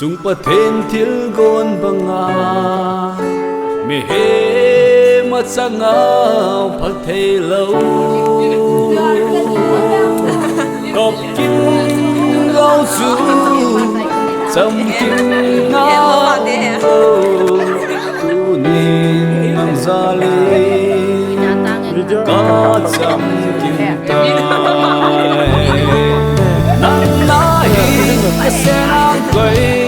Sung pa thêm thiếu gôn banga me he mat sangao phật thầy lâu cọp kim gao su chăm kim ngao tu nín nang gia li ca chăm kim tai nang lai ka se nang quay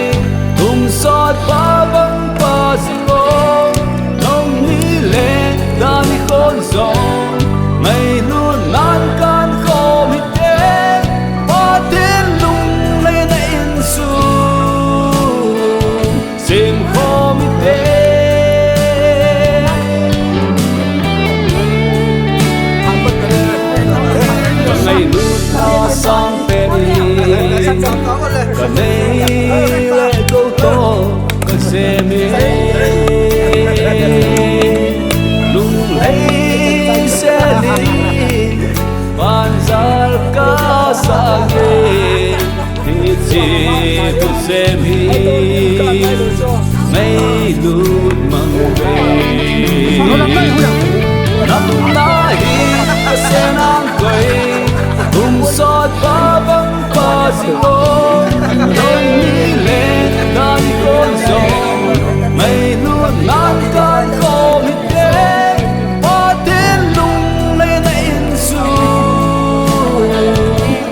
sót ba băng ba sô nông ní lệ đã đi khôn giông mây luôn nan can khô mi tê ba tiên lung lên in su sim khô mi tê ngày luôn lo sang bên cả đây câu to có xe mi lung lấy xe đi ban zal ca sa ge thì chỉ tu xe mi mấy lút mang về năm nay có xe nang quay cùng sót ba băng ba sông đôi mi lên đang con giông mây luôn nan can khô mi tê ba tiên lung lên in su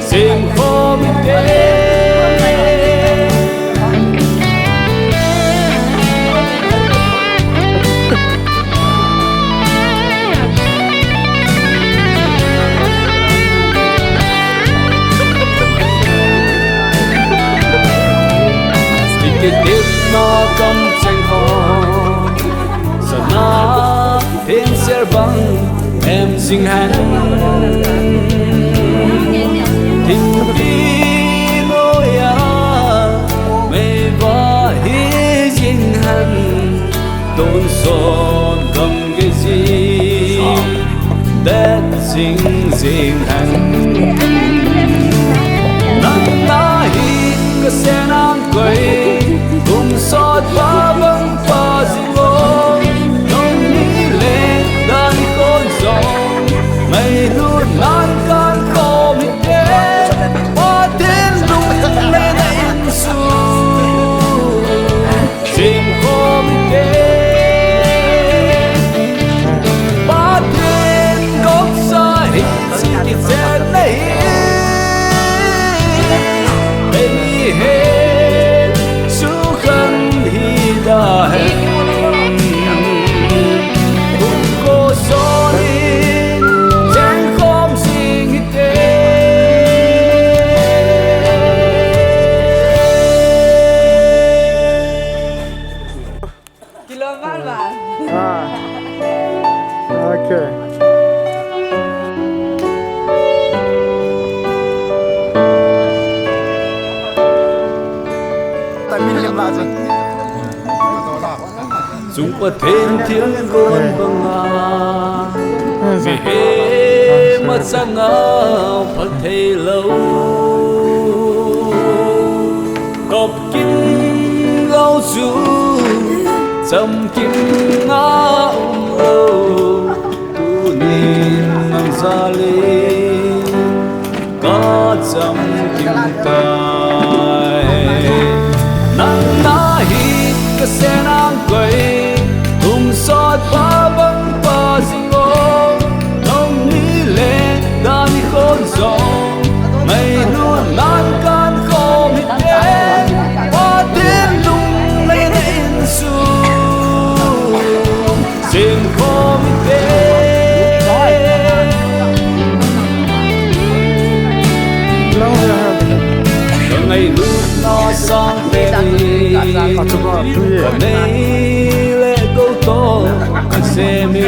sim khô mi tê cái tiếc nó cầm tranh hồn giờ nó thêm sẽ bằng em xinh hắn tình đi ngôi à mê và hi dinh hắn tôn son cầm cái gì đất xinh dinh hắn nắng lá hi cái xe nang quay cùng sót ba băng ba sô nông ní lệ đã đi khôn giông mây luôn nan can khô mi tê ba tiên lung lên in su sim khô mi tê ba tiên gốc xa hình chỉ kịp sẽ lấy baby hey cùng cô số đi chẳng không gì nghĩ thế kilo mal mà ok tại mình làm lại rồi Sung pa thêm thiếu gôn banga me he mat sangao phật thầy lâu cọp kim gao su chăm kim ngao tu nín nang gia li ca chăm kim tai nang na hi ka se nang quay cùng sót ba băng ba sô nông ní lệ đã đi khôn giông mây luôn nan can khô mi tê ba tiên lung lên in su sim khô mi tê ngày lúc nó sang bên còn đây lệ câu to cái xe mi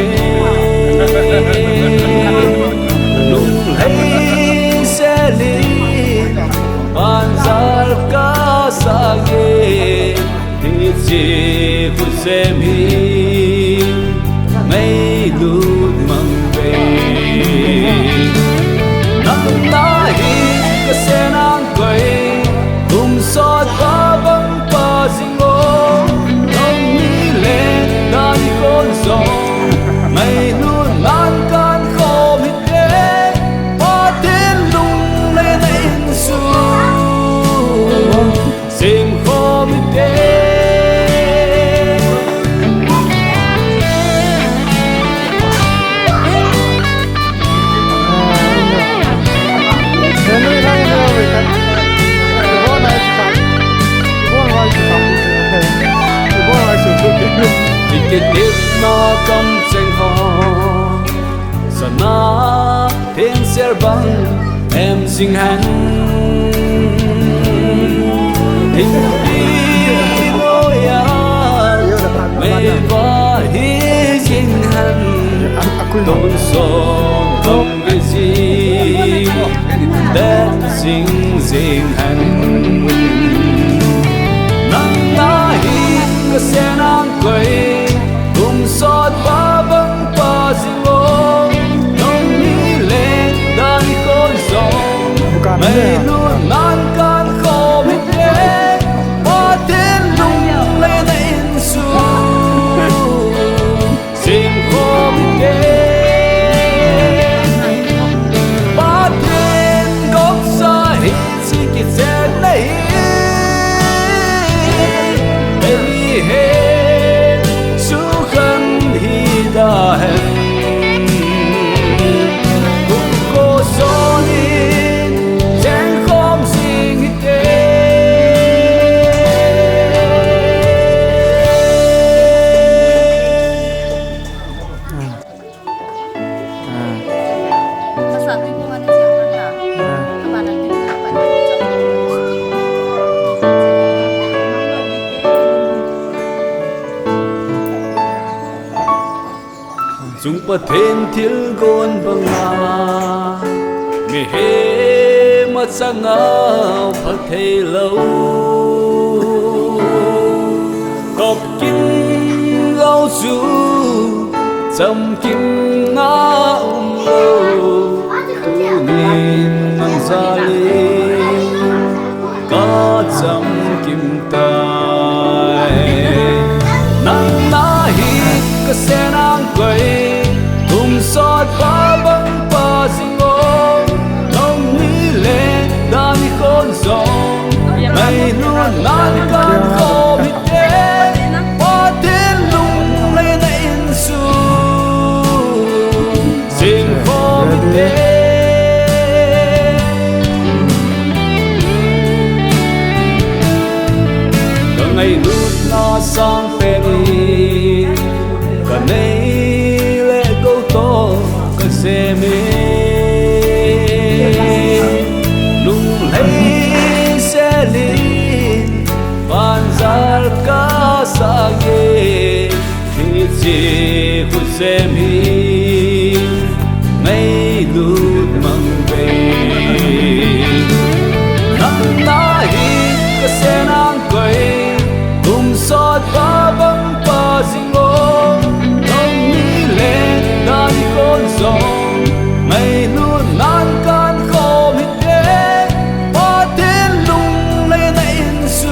lung lấy xe đi ban zal ca sa ge thì chỉ phút xe mi mấy lút mang về năm nay cái xe nang quay cùng sót ba băng ba cái tiếc nó cầm tranh hò sa na thiên ser băng em sinh hắn hình đi nỗi mê và hi sinh hắn tôn son không cái gì để sinh hắn nắng ta hi cái xe nắng quay cùng sót ba băng ba sinh ô nông mi lên đan khôn giông mây luôn nan can khô mít đế hoa thiên lung lên in su xin khô mít đế ba thiên góc xa hít si kít sẽ lấy baby hey su khăn hi da hen cũng cô son in chẳng không gì nghĩ Masa lingkungan siapa nak? Kemana kita dapat chúng ta thêm thiếu gôn bằng à mẹ hé mắt sang áo phật thầy lâu cọp kim lâu du chăm kim ngã lâu tu min mang ra lên có chăm kim tai nắng na hít cái xe nắng quay cùng sót ba băng ba sinh ô nông mi lên đan khôn giông mây luôn nan can khô mít đế hoa thiên lung lên in su xin khô mít đế cả ngày lúc nó sang phê đi cả nay lệ câu to cả xe mê lung lấy xe linh van zar ca sa ye thì chỉ hút xe mi ngay lúc mang về nắng ta hít cả xe nắng quay cùng sót ba băng ba sinh ô nông mi lên đan khôn giông mây luôn nan can khô mít đế hoa thiên lung lên in su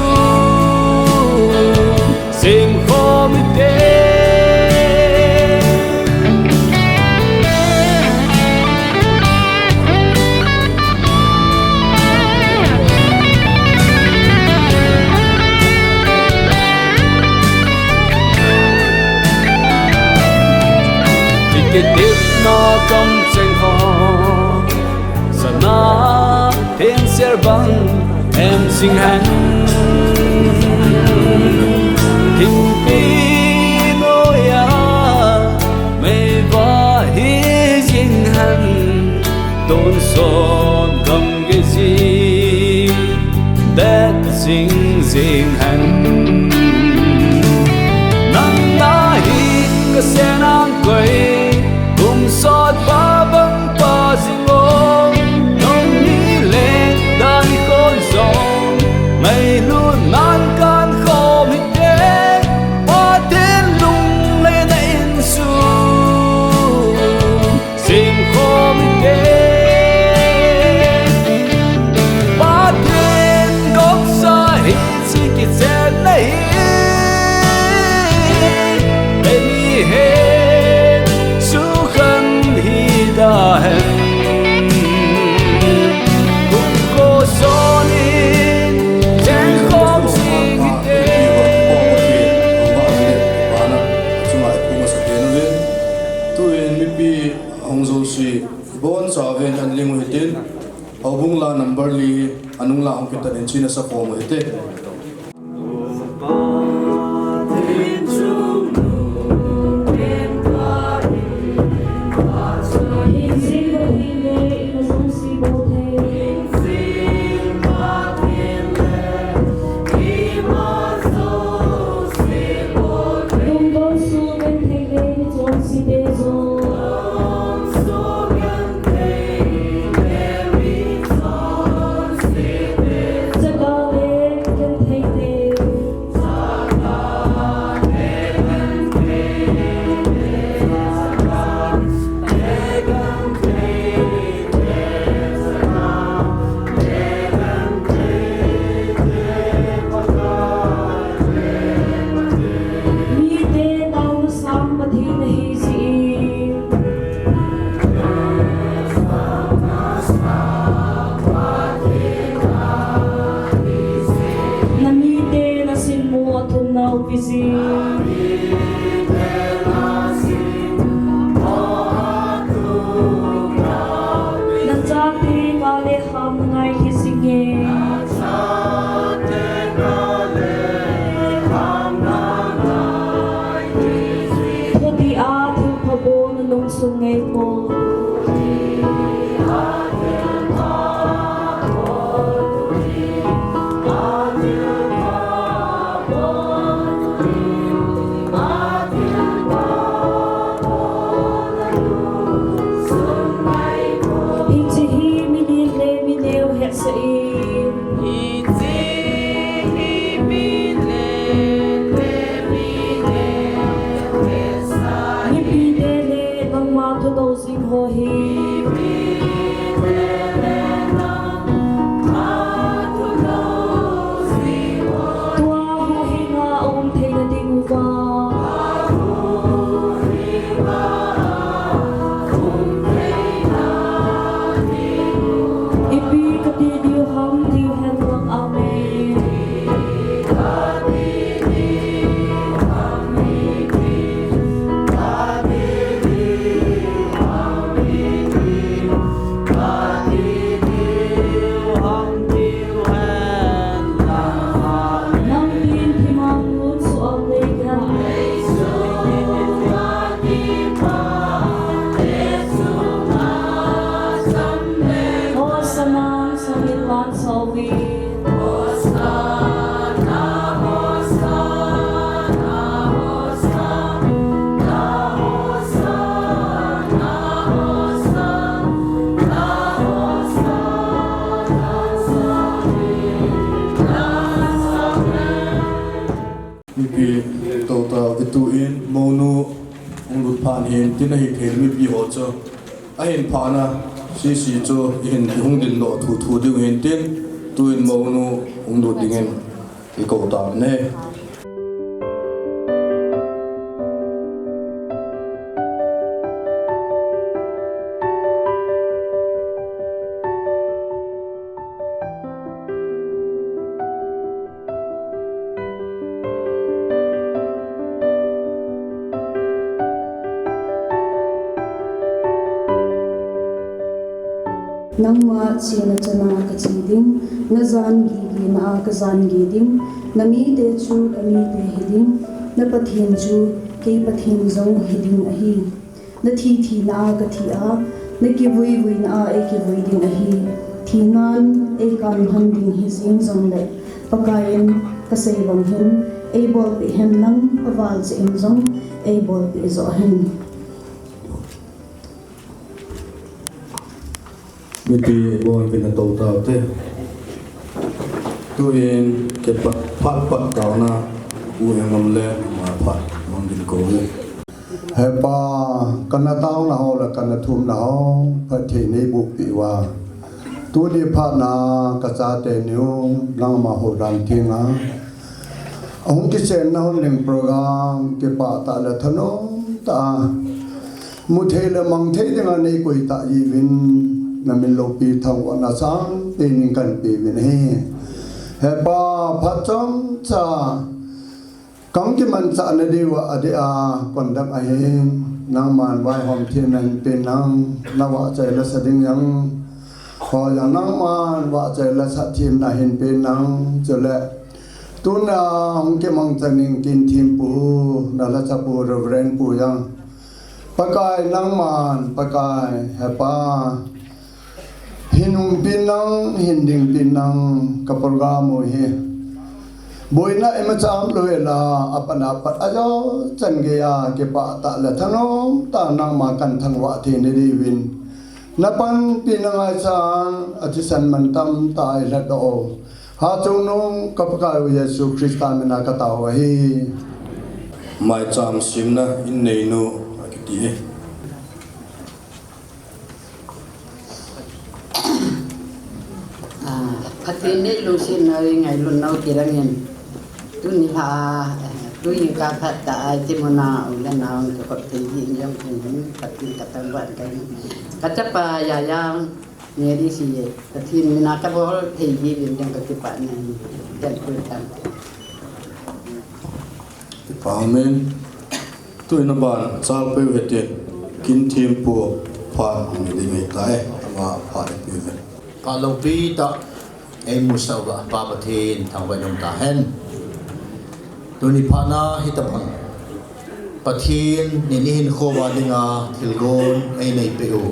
xin khô mít đế cái tiếc nó cầm tranh hò sa na thiên ser băng em sinh hắn hình pi nỗi mê và hi sinh hắn tôn son cầm cái gì để sinh hắn nắng ta hít cái xe nắng quay cùng sót ba băng ba sinh ô nông mi lên đan khôn giông mây luôn nan can khô mít đế hoa thiên lung lên in su xin khô mít đế ba thiên góc xa hít si kít sẽ lấy baby hey su khăn hi da hen cũng cô son in chẳng không gì nghĩ bon sa ven an ling hitin obung la number li anung la ang kita din china sa form hite mi pi to ta vitu in monu ong lut phan hin tin hi thel mi pi ho cho a hin phana si cho hin hung din lo thu de hin tin tuin monu ong lut dingen ki ko ta ne nangma chena chana ka chiding na zan gi na ka zan gi ding na mi te chu na mi te hiding na pathin chu ke pathin zong hiding a hi na thi na ka thi a na ki vui na e ki vui ding a hi thi nan e kan han ding hi zing zong le pakain ka sei bang hin e bol pi hen nang awal che in zong e bol pi zo hen mi pi bon pin to ta te tuin ke pat ka na u ngam le ma phat mong din ko le he pa kana taw na ho la kana thum na ho phat the nei bu pi wa tu ni phat na ka cha te nyu lang ma ho ran thinga ong ki chen na ho ling program ke pa ta la thano ta mu the le mang the dinga nei koi ta yi win na min lo pi thang wa na sang tin kan pi win he pa phat chong cha kang ki man cha na di wa ade a kon dam a he nang man wai hom thiên nan pe nang na wa chai la sa ding yang ho ya nang man wa chai la sa thim na hin pe nang chole tu na hong ke mang chaning kin thim pu na la cha pu reverend pu yang pakai nang man pakai he pa hinung pinang hinding pinang kapurga mo he boina emacham loela apana pat ajo change ya ke pa ta la thanom ta nang ma kan thangwa the ne ri win napan pinanga chan achisan mantam ta la do ha chunung kapka yesu christa mena ka ta wa hi mai cham simna in nei no akiti Atin ni lusin hari ngai lun nau kirangin tu ni ha tu ni ka phat ta ai ti mona ulan nau ke kot ti yang pun atin kata buat kai kata pa ya yang ni di si atin mina ka bol ti ji bin yang ka ti pa ni dan kutan Amen. Tu ina ban chal pe vete kin thim pu pha ni ding ai tai ma pha pi ve. Pa lo pi ta em musaw ba pa bathin thang ba nom ta hen. Tu ni pha na hitabang. Pathin ni ni hin kho wa dinga thilgon ai nei pe u.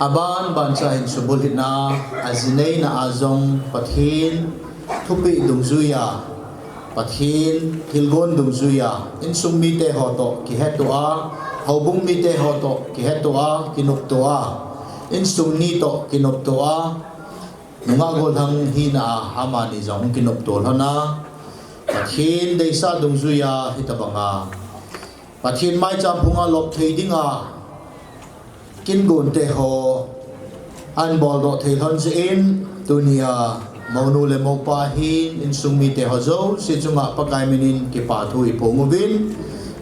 Aban ban sa hin subul na azinei na azong pathin thupi dung zuya. Pathin thilgon dung zuya in sum mi te hoto ki hetua hobung mi te hoto ki hetua kinuk toa in sum ni to kinuk toa nga gol hang hina hamani jong kinuk to hana pathin dei sa dung zuya hitabanga pathin mai cham phunga lop thei dinga kin gon te ho an bol do thei thon se in dunia Maunu le mopa hin in sumi te hozo si chunga pakai minin ki pa thui pongubin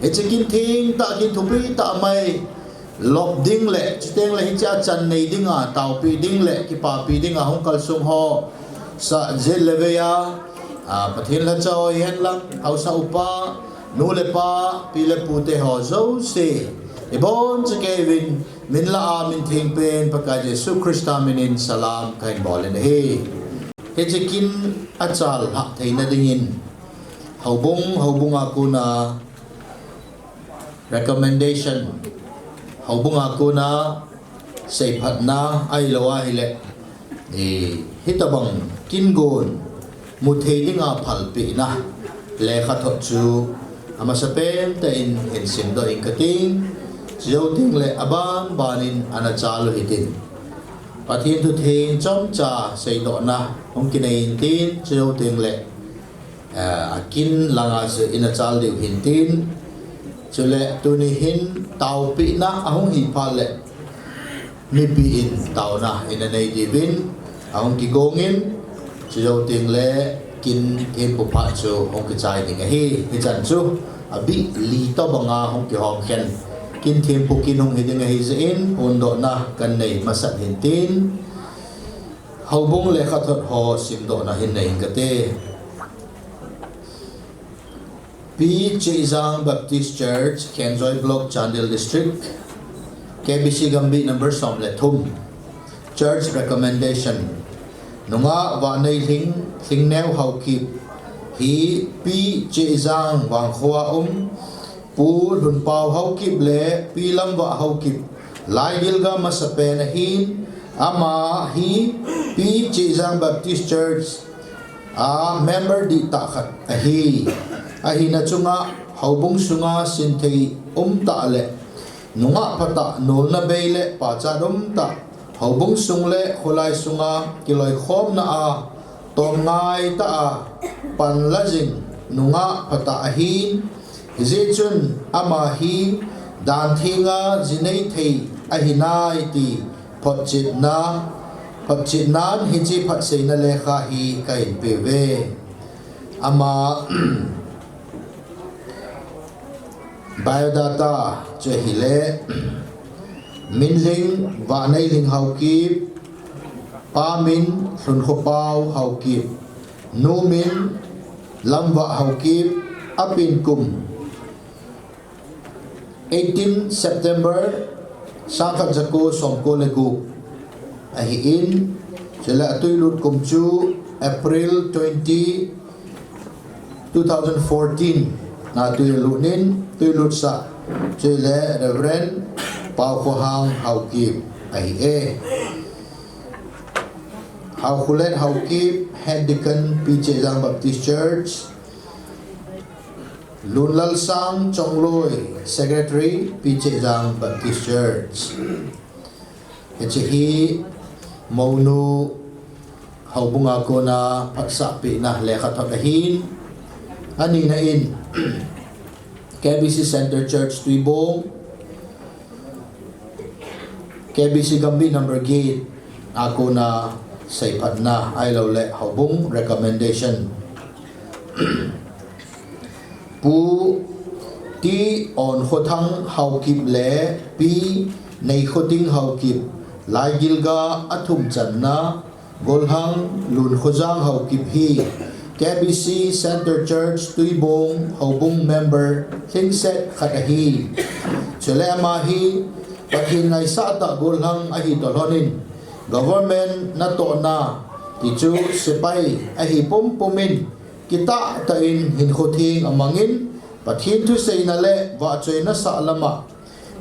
e chikin thing ta kin thupi ta mai lop ding le chiteng le hicha chan nei dinga tau pi ding le ki pa pi dinga hong kal sum ho sa zel leveya a pathin la chaw hen lang au sa upa nu le pa pi le pu te hozo se e bon chekevin min la a min thing pen pakai Jesu Christa minin salam kain bolen he Hejekin acal hak teina dingin haubung aku na recommendation haubung aku na seipat na ai lawa hile hitabang kingon muthei dinga phalpi na lekha thot chu ama sapen te in sim do in kating jo ting le aban banin anachalu hitin Pathin tu thing chom cha sei do na hong kinai tin cheu ting le akin langa se ina chal deu hintin chule tuni hin tau pi na ahong hi phale mi pi in tau na ina nei divin ahong ki gongin chido ting le kin thêm bộ phận cho ông cái trai thì cái trận chú bị lý to bằng ông cái họ khen kin thêm bộ kin ông cái ngày diễn ôn độ na cần này mà sẵn hiện tin hầu bung lệ khát thuật họ sim độ na hiện này cái tê Hejang Baptist Church Kenjoy Block Chandel District KBC Gambi number som le thum church recommendation nunga wa nei Lhingneo hau kip hi Hejang wang khoa pu lun pau hau kip le pi lam wa hau kip lai gilga masape na hin ama hi Hejang Baptist Church a member di ta khat a hi na chunga hau bung sunga sin thei ta le nunga phata nol na beile pa cha ta hau bung sung le kholai sunga kiloi khom na a tom ngai ta a pan la jing nunga phata a hi chun ama hi dan thinga jinei thei a hi nai ti phot chit nan hi chi phat sei na le kha hi kai pe ve ama biodata cho hi le min ling wa nei ling hau kip pa min hlun kho pau hau kip nu min lam wa hau kip apin kum 18 September sakhat jako somko legu a hi in chela tui lut kum chu April 20 2014 na tui lunin tui lut sa chele Reverend Pau Kho Hang hau kip a hi e hau khulet hau kip head deacon Hejang Baptist Church Lun Lal Sang Chong Loi secretary Hejang Baptist Church hi Maunu hau bunga ko na paksa pi na lekha thakahin ani na in KBC Center Church Tuibong KBC Gambi number gate ako na saipat na ay lo le hau bung recommendation pu ti on khothang hau kip le pi nei khoting hau kip lai gilga athum channa golhang lun khojang hau kip hi KBC Center Church Tuibong Hobung member Thingset khatahi chele ma hi pathin ngai sa ta golhang ahi tolhonin government na to na tichu sepai ahi pom pomin kita ta in hin khothing amangin pathin thu sei na le wa choi na sa lama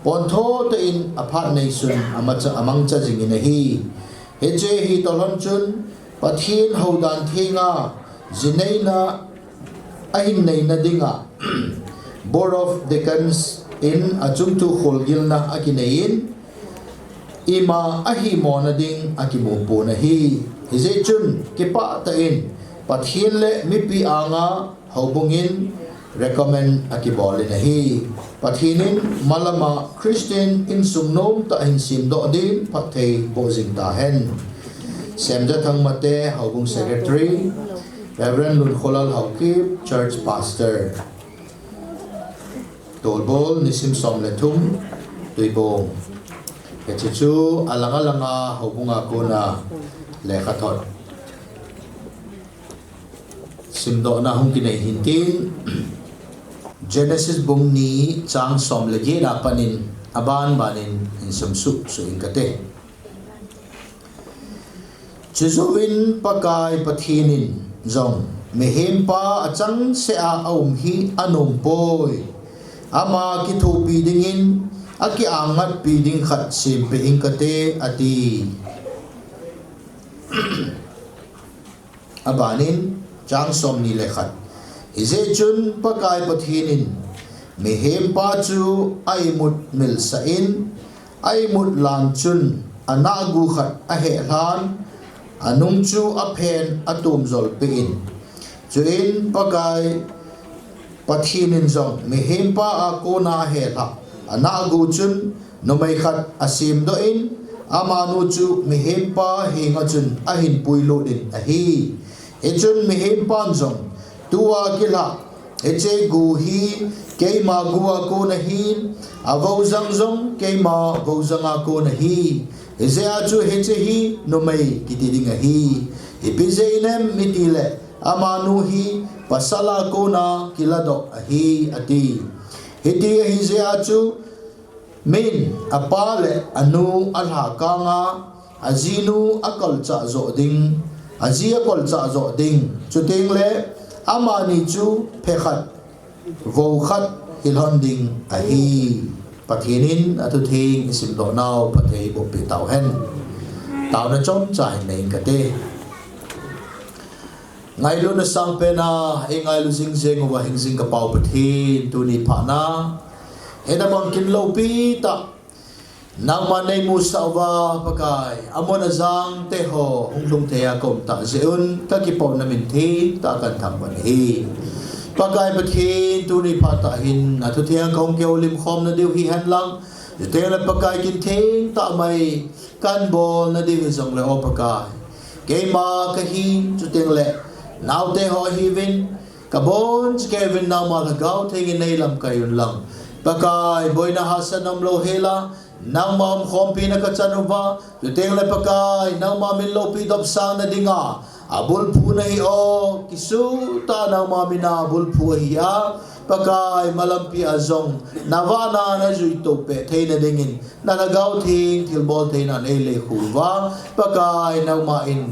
pontho te in aphat nei sun amacha amang cha jing in hi heje hi tolhon chun pathin hodan thinga jinei na ahin nei na dinga board of deacons in achum tu kholgil na akinein ima ahi mona ding akimu po na hi heje chun kipa ta in pathin le mipi anga hobungin recommend akibole na hi pathinin malama Christian in sumnom ta hin sim do din pathei bozing ta hen semja thang mate haubung secretary Reverend Lun Kholal Haukip church pastor tolbol nisim som letum tuibong kechu alanga haubunga ko na lekhathot simdo na hung kinai hintin Genesis bung ni chang som legi rapanin aban banin in samsu so ingate chizowin pakai pathinin zong mehem pa achang se a aum hi anom poi ama ki thu pi dingin aki angat pi ding khat sim pe ingate ati abanin chang som ni lekhat ize chun pakai pathinin mehem pa chu ai mut mil sa in ai mut lan chun anagu khat a he hlan anung chu a phen atum zol pe in chuin pakai pathinin zong mi himpa a kona he la ana gu chun no mai khat asim do in ama nu chu mi himpa hinga chun a hin puilo din a hi e chun mi himpa zong tua kila e che gu hi ke ma gu a ko na hin a vo zang zong ke ma vo zang a ko na hi e ze a chu he che hi no mai ki ti ding a hi e pi ze inem mi ti le ama nu hi pasala ko na kila do a hi ati hiti hi ze a chu min apale anu alha kanga azinu akal cha zo ding azia kol cha zo ding chuting le amani chu phekhat vo khat hilhon ding a hi pathinin atu thing isim do naw pathei bo pi taw hen taw na chom chai nei ka te ngai lu na sang pe na e ngai lu jing jeng wa hing jing ka pau pathin tu ni pha na ena bang kin lo pi ta nang ma nei mu sawa pakai amon azang te ho hung lung te ya kom ta zeun ka ki pon na min thi ta kan tham ban hi pakai pathin tu ni pha ta hin na thu thiang kong keu lim khom na diu hi han lang te la pakai kin thing ta mai kan bol na diu zong le o pakai ke ma ka hi chu teng le naw te ho hi vin ka bon kevin naw ma ka gau thing nei lam kai yun lang pakai boina hasanam lo hela nang mam khompi na ka chanuba tu teng le pakai nang mamin lo pi dop sang na dinga abul phu nei o kisu ta nang mamina abul phu hiya pakai malampi azong nawana na zui to pe theina dingin na gau thing thil bol theina nei le khuwa pakai nang ma in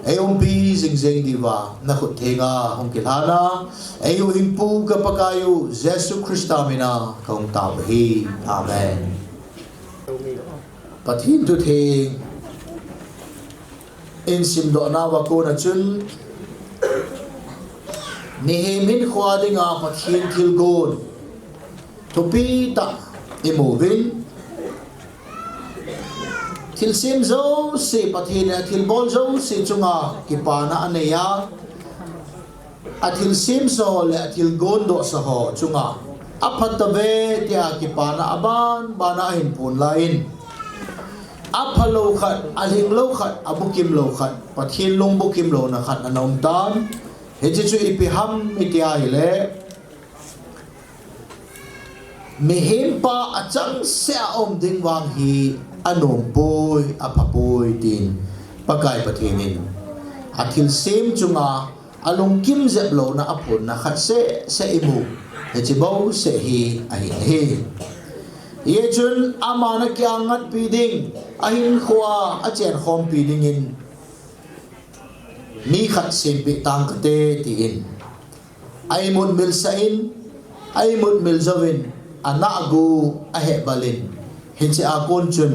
ayumpi zing zing diva na khut thenga hong kilana ayu himpu ka pakayu Jesu Christa mina kong ta hi amen pathin tu thing in sim do na wa ko na chun ni he min khwa dinga pathin thil gon to pi ta imovin thil sim zo se pathin thil bol zo se chunga ki pa na aneya a thil sim zo le thil gon do sa ho chunga aphat ta ve tia ki pa na aban bana hin pun lain aphalo khat aling lo khat abukim lo khat pathin long bukim lo na khat anom tan he chu ipi ham itia ile mi himpa achang se om ding wang hi anom poi apapoi tin pakai pathinin athil sem chunga along kim zep lo na apun na khat se imu he chibo se hi ahi he ye chun amana kya ngat pi ding ahin khwa achen khom pi ding in mi khat sem pi tang kate ti in ai mun mil sa in ai mun mil zawin ana gu a he balin hin che a kon chun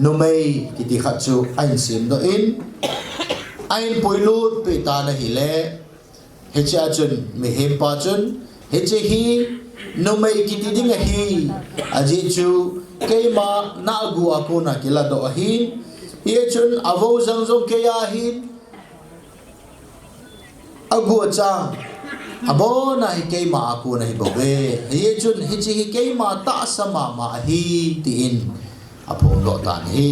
no mai ki ti khat chu ain sim do in ain poilut pe ta na hi le he che a chun mi hem pa chun he che hi no mai ki ti ding a hi a ji chu ke ma na gu a ko na ki la do a hi ye chun avo zang zong ke ya hi a gu chang abo na hi ke ma a ko na hi bo ve ye chun hi chi hi ke ma ta sama ma hi ti in apong lo tan hi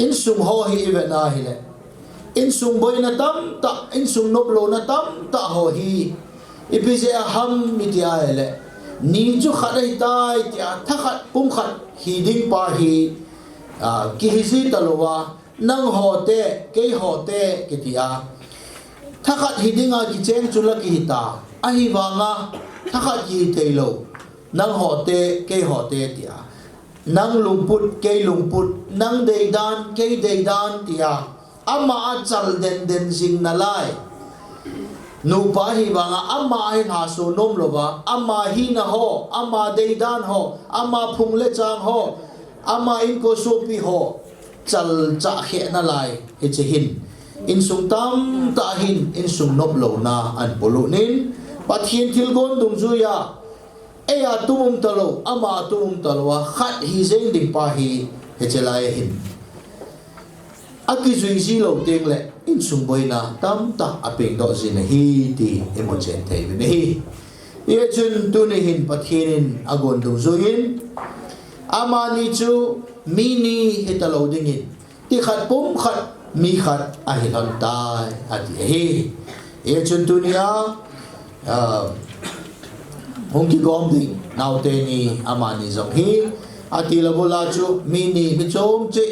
in sum ho hi ve na hi le in sum boy na tam ta in sum nop lo na tam ta ho hi ipise a ham mi ti a le ni chu khadai tai tia thakhat pum khat hi ding pa hi ki hi si talowa nang ho te ke ho te ke tia thakhat hi dinga ki cheng chula ki ta a hi wanga thakhat hi teilo nang ho te ke ho te tia nang lungput ke lungput nang deidan ke deidan tia ama chal den den jing na lai nu pa hi wanga ama hi na so nom lowa ama hi na ho ama deidan ho ama phung le chang ho ama in ko so pi ho chal cha khe na lai he che hin in sung tam ta hin in sung nop lo na an polu nin pathin thil gon dung zu ya eya tumum talo ama tumum talwa khat hi zeng ding pa hi he che lai hin aki zui ji lo teng le in sung boy na tam ta apeng do zin hi ti emotion thei ve hi ye chun tu ni hin pathin agon du zuin amani chu mini hitalo ding in ti khat pum khat mi khat a hilon tai ati hi ye chun tu nia hong ki gom ding nau te ni amani zong hi ati la bola chu mini mi chom chi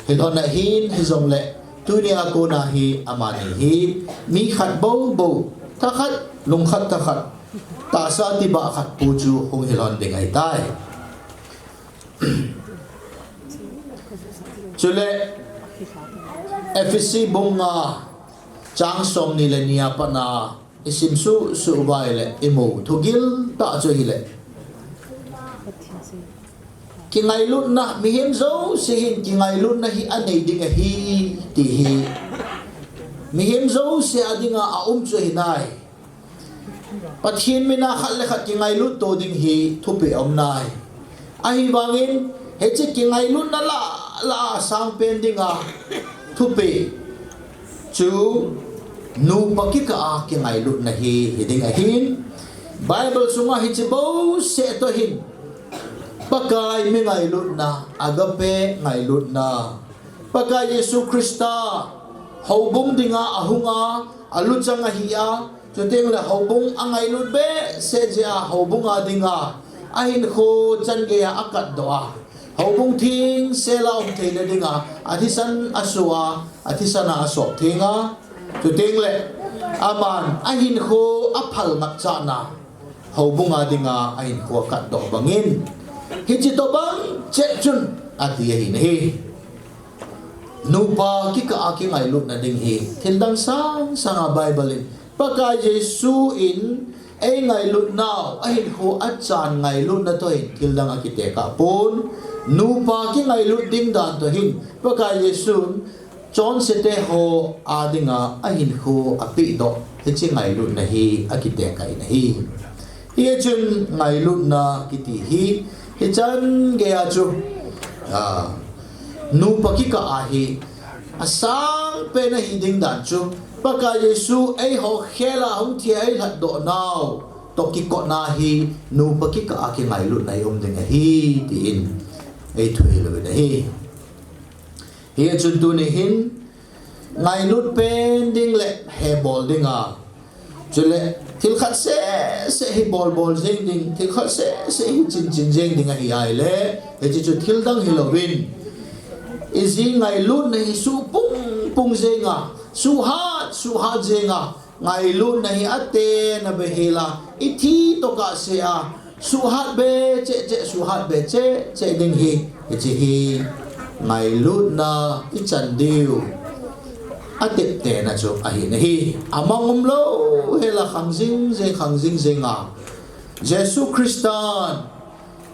hilon na hin hi zong le tu nia ko na hi amani hi mi khat bo bo ta khat lung khat ta khat ta sa ti ba khat pu chu hong hilon ding ai tai chule FSC bunga chang som ni le nia pa na isim su vai le imo thugil ta cho hi le ki ngai lut na mi hem zo se hin ki ngai lut na hi anei ding a hi ti hi mi hem zo se adinga a cho hi nai pathin mi na khat le khat ki ngai lut to ding hi thupe om nai ai bangin he che ki ngai lut na la sang pen dinga thupe chu nu pakika a ki ngai lut na hi ding a hin Bible sunga hi che bo se to hin pakai mi ngai lut na agape ngai lut na pakai Yesu Krista hobung dinga ahunga alut changa hiya chuteng le hobung angai lut be se ja hobunga dinga ahin kho chan ge akat doa hobung thing se la om the le dinga athisan asua athisana asok thinga chuteng le aman ahin kho aphal mak cha na hobunga dinga ahin kho kat do bangin hiji to bang che chun ati hi nei nupa ki ka aki ngai lut na ding hi thindang sang a Bible in paka Jesu in ai ngai lut now ai ho achan ngai lut na to hin thildang akite ka pon nupa ki ngai lut ding dan to hin paka Jesu John sete ho adinga ahin ho api do hiji ngai lut na hi akite kai na hi ye chun ngai lut na kiti hi hichan ge a chu nu pakika a hi asang pe na hiding dan chu paka Yesu ai ho khela hong thi ai hat do now to ki ko na hi nu pakika a ki ngai lut nai om ding hi ti in ai thui lo na hi hi chun tu ni hin ngai lut pen ding le he bol ding a chule thil khat se hi bol jeng ding thil khat se hi chin jeng ding a hi ai le he chu thil dang hi lovin izi ngai lut na hi su pung zenga su ha zenga ngai lut na hi ate na be hela ithi to ka se a su hat be che su hat be che ding hi hi ngai lut na I chan diu atep te na chu a hi na hi amangom lo hela khang jing zenga Jesu Christan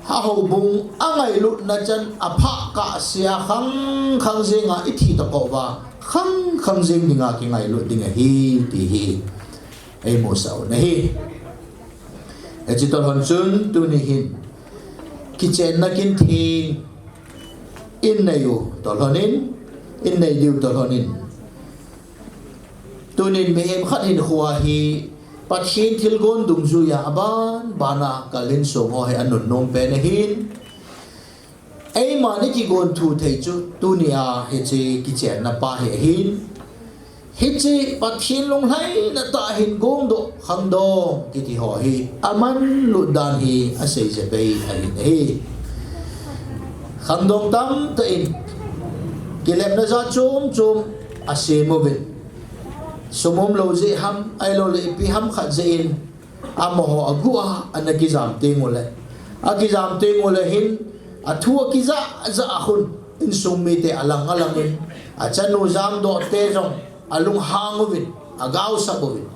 ha ho bung angai lut na chan apha ka sia khang zenga ithi to ko ba khang jing dinga ki ngai lut dinga hi ti hi ai mo sao na hi e chi to hon chun tu ni hin ki chen na kin thing in na yu to lonin in na yu to lonin tunin mehem khat hin khuwa hi pathin thil gon dung zu ya ban bana kalin so ho he anun nom pe na hin ai ma ni ki gon thu thei chu tunia he che ki chen na pa he hin he che pathin long hai na ta hin gong do khang do ki ti ho hi aman lu dan hi a sei je pe a hin hi khang dong tam ta in ki lem na za chum a se mo bin sumom lo je ham ai lo le pi ham khat je in amo agua anagizam tengole agizam tengole hin athua kiza za ahun in summi te alang in achanu jam do te jong alung hangovin agaw sabovin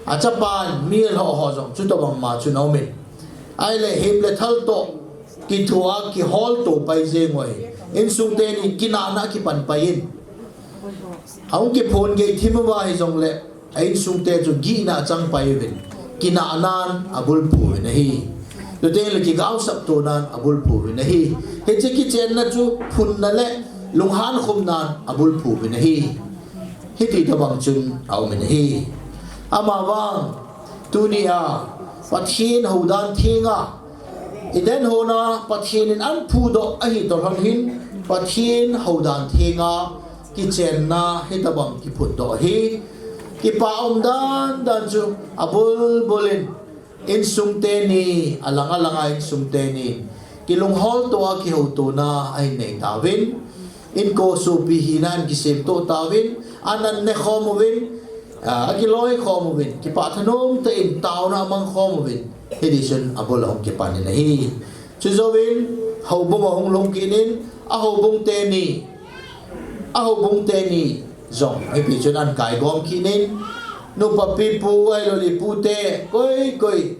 achapan mil ho jong chu to bang ma chu nomin ai le him le thal to ki thua ki hol to pai je ngoi in sum te ni kinana ki pan pain ông cái phone cái thím vào hay giống lệ anh sung tê cho ghi na trăng bay về kina anan abul pu nahi to te le ki gao sap to nan abul pu nahi he che ki chen na chu phun na le lung han khum nan abul pu nahi hiti ta bang chun au min hi ama wang tunia pathin hodan thinga iden hona pathin in an phu do a hi to han hin pathin hodan thinga ki chen na hita bang ki phut do hi ki pa dan dan chu abul bolin in sumte ni alanga in sumte ni kilung hol to ki ho to na ai nei tawin in ko su pi hinan ki sem to tawin anan ne khomovin ki loi khomovin ki pa thanom te in taw na mang khomovin edition abol hong ki pan ni hi chu zowin ho bong hong long ki nin a ho bong te ni zong ai pi chun an kai gom ki nin no pa pi pu ai lo li pu te koi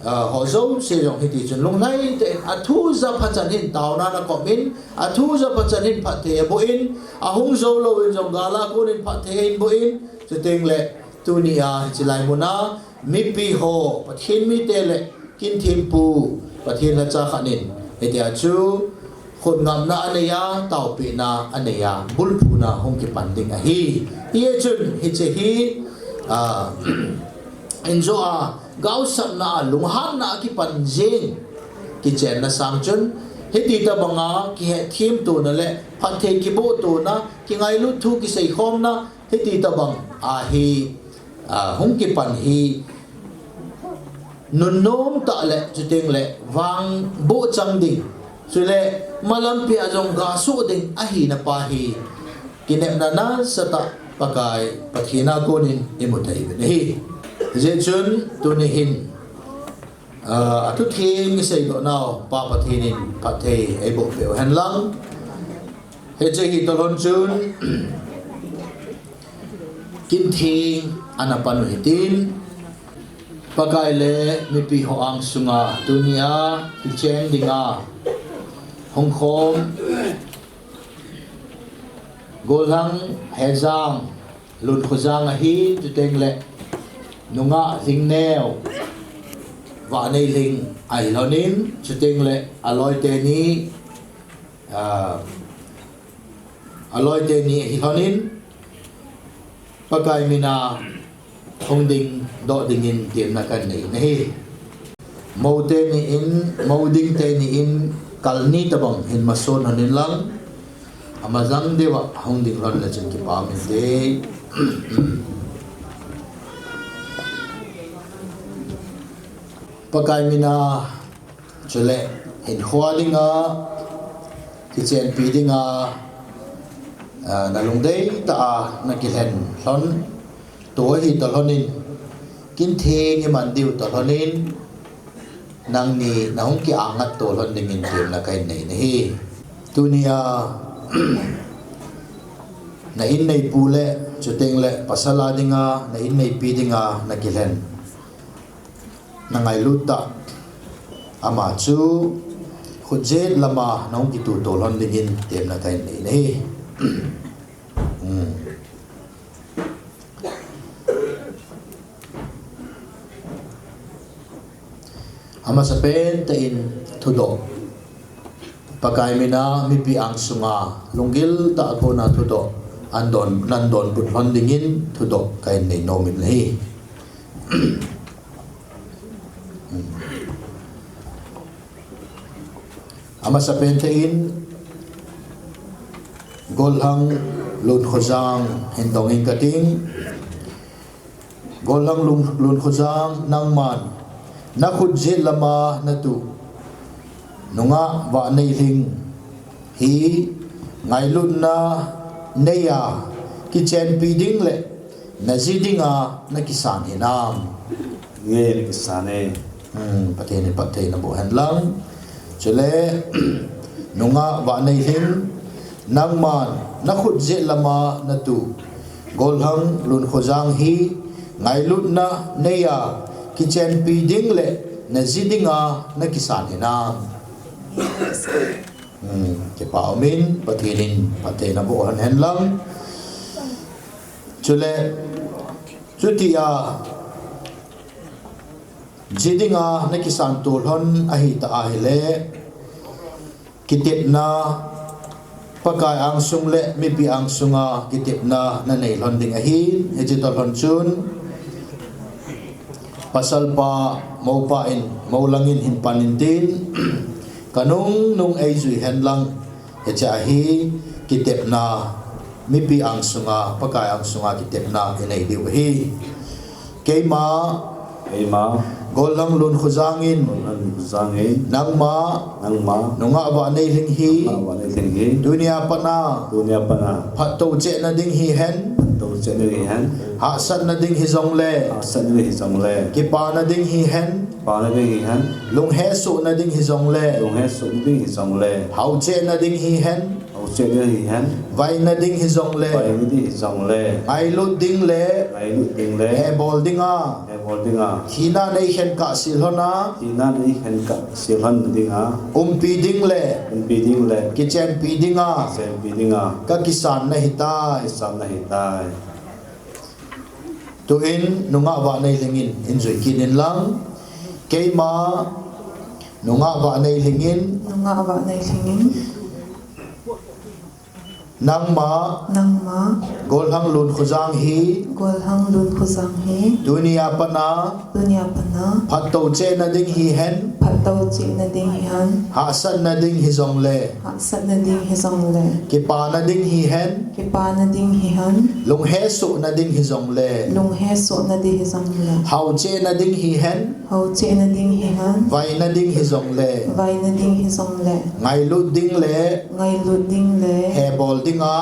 họ giống sử dụng thì chuẩn lúc này thì thu ra phát triển hiện tạo na có min thu ra phát triển hiện phát thể bộ in hung dâu lâu in dòng gala cô nên phát thể in bộ in cho tiền lệ tu nia chỉ lại một na mi pi hồ phát hiện mi tê lệ kinh thiên pu phát hiện là cha khăn in thì chú khôn ngầm na anh ya tàu bị na anh ya bul pu na hung cái bản định hi chuẩn hi chế hi enjoy gau sam na lung han na ki pan jing ki chen na sang chun heti ta banga ki he thim tu na le phan the ki bo tu na ki ngai lu thu ki sei khom na heti ta bang hi hung ki pan hi nun nom ta le chu teng le wang bo chang ding chu le malam pi ajong ga su ding hi na pa hi ki nem na sata pakai pathina konin imutai ne hi dễ chun tu ni hin tu thiên cái xây độ nào pa pa thiên in pa thề ai bộ biểu hành lăng hệ chế hi to lon chun kinh thiên anapan hitin pakai le mi pi ho ang sunga dunia ki chen dinga hong kong golang hejang lun khojang hi tu teng le nunga Lhingneo và nei ling ai lo nín chu ting le aloi te ni hi lo nín pakai mina không ding do ding in tiệm na kan nei nei mo te ni in mo ding te ni in kal ni ta bang hin ma son hanin lang amazang dewa hong ding ron la chen ki pa min te pakai mina chule in khwalinga kitchen pidinga na lungdei ta na kilen hlon to hi to hlonin kin the nge man diu to hlonin nang ni na hong ki angat to hlon ding in tim na kai nei nei tunia na in nei pule chuteng le pasala dinga na in nei pidinga na kilen nangai luta ama chu khuje lama nong ki tu tol hon dingin tem na kai nei nei ama sa pen ta in thudo pakai mina mi pi ang sunga lungil ta ko na thudo andon nandon but hon dingin thudo kai nei no min nei ama sa pentain golhang lun khojang hindong in kating golhang lun khojang nangman na khujje lama na tu nunga wa nei ling hi ngai lun na neya ki chen pi ding le na zidinga na kisan hinam nghe cái sản này pathe na bo han lang chule nunga wa nei hing nangman na khut je lama na tu golhang lun khojang hi ngai lut na neya ki chen pi ding le na zidinga na kisan hina ke pa min pathin pathe na bo han lang chule chutia jidinga na kisan tol hon ahi ta ahile kitet na pakai ang sung le mi pi ang sunga kitip na nei lon ding a hi digital hon chun pasal pa mau pa in mau langin hin panin tin kanung nung ai zui hen lang cha hi kitip na mi pi ang sunga pakai ang sunga kitip na nei diu hi keima golang lun khuzangin nang ma nunga ba nei ling hi dunia pana phat to che na ding hi hen ha san na ding hi zong le ki pa na ding hi hen lung he su na ding hi zong le hau che na ding hi hen vai na ding hi zong le ai lu ding le he bol ding a hina nei hen ka sil hona pi ding le ki chen pi ding a ka kisan na hitai tu in nunga wa nei lingin in zui kin in lang keima nunga wa nei lingin nang ma gol hang lun khuzang hi dunia pana phat to che na ding hi hen ha san na ding hi zong le ki pa na ding hi hen lung he su na ding hi zong le hau che na ding hi hen vai na ding hi zong le ngai lu ding le he bol ding a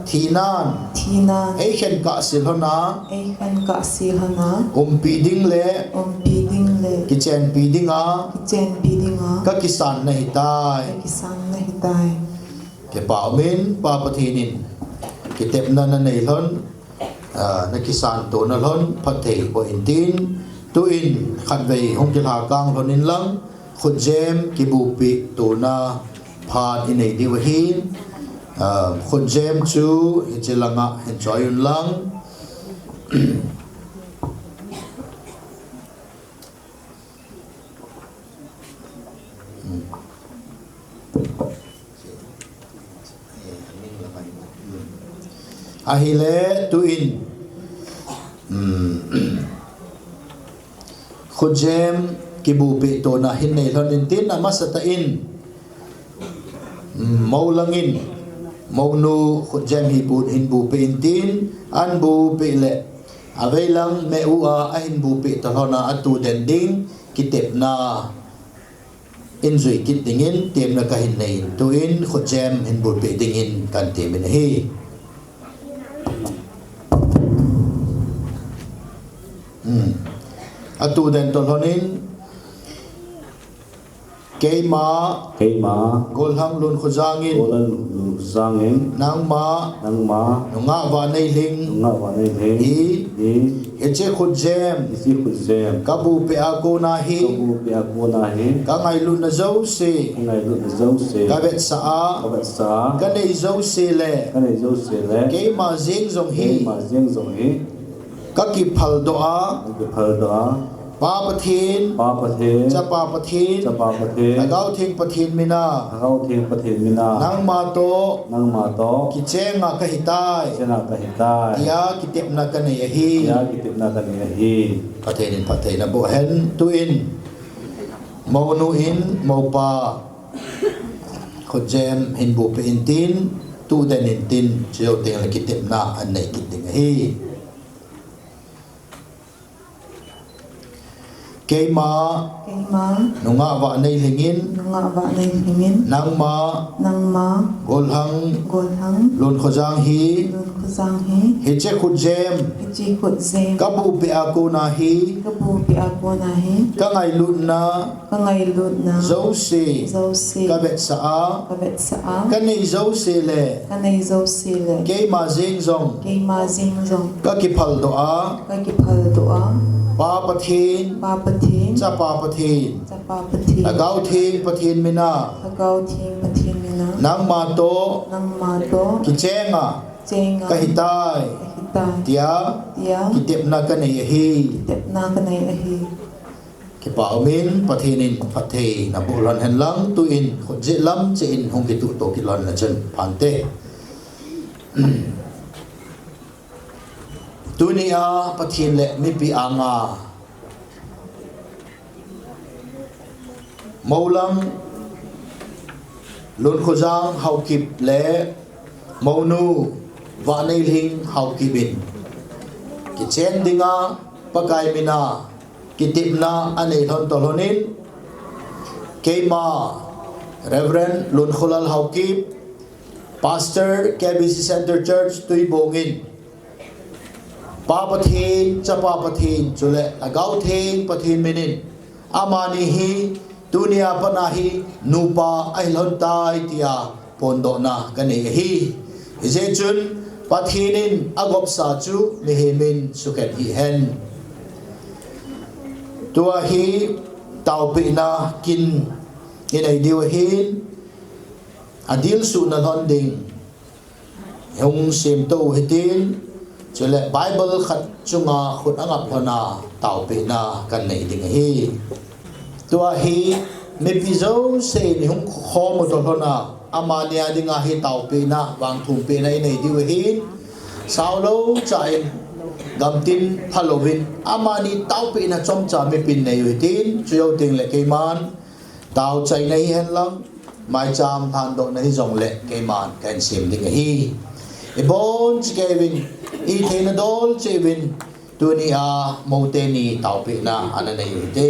thinan ei khen ka sil hona pi ding le ki chen pi ding a ka kisan na hitai ke pa min pa pathinin ki tep na nei lon na kisan to na lon pathei bo in tin tu in khan vei hong ki la kang lon in lang khut jem ki bu pi to na phan in nei di wa hin khut jem chu in chilanga enjoy un lang ahile tu in khut jem ki bu pi to na hin nei lon in tin na masata in mau langin mau nu khut jem hi bu hin bu pi in tin an bu pi le avei lang me u a hin bu pi to hona atu den ding kitep na in zui kit dingin tem na ka hin nei tu in khut jem hin bu pi dingin kan te min hi atu den to honin keima gol hang lun khuzangin nang ma nunga wa nei ling hi eche khut jem kabu pe ako na hi ka ngai lu na zo se ka bet sa a ka nei zo se le keima jing zong hi ka ki phal do a pa pathin cha pa pathin agau thing pathin mina nang ma to ki chenga ka hitai ya ki tep na ka nei hi pathin na bo hen tu in mau nu in mau pa khut jem hin bu pe in tin tu den in tin chiu teng la ki tep na an nei ki ting hi keima nunga wa nei lingin nang ma gol hang lun khozang hi heche khut jem kabu pe ako na hi ka ngai lut na zo se ka bet sa a ka nei zo se le keima jing zong ka ki phal do a pa pathin cha pa pathin agau thing pathin mina nang ma to ki chenga ka hitai tia ki tep na ka nei hi kipa umin pathinin pathe na bulan hen lang tuin khojit lam che in hong ki tu to ki lon la chen phante tunia pathin le mi pi anga maulam lun khojang hau kip le maunu wa nei ling hau kibin ki chen dinga pakai mina kitipna anei thon tolonin keima Reverend Lun Khulal Haukip Pastor KBC Center Church Tuibongin Papathin chapapathin chule agau thing pathin minin amani hi dunia panahi nupa ailon tai tia pondo na kani hi ije chun pathinin agop sa chu mihimin suket hi hen tua hi tau pi na kin inai diu hin adil su na lon ding hong sim to hitin chule Bible khat chunga khut angap hona tau pi na kan nei ding hi tua hi me pizo se ni hong khom to hona amania dinga hi tau pi na wang thum pi na inai diu hin saulo chain gamtin Halloween amani tau pi na chom cha me pin nei hitin chuyo ting le keiman tau chai nei hen lang mai cham than do nei jong le keiman kan sim ding hi e bon chkevin i thena dol chevin tunia moteni tau pi na ana nei te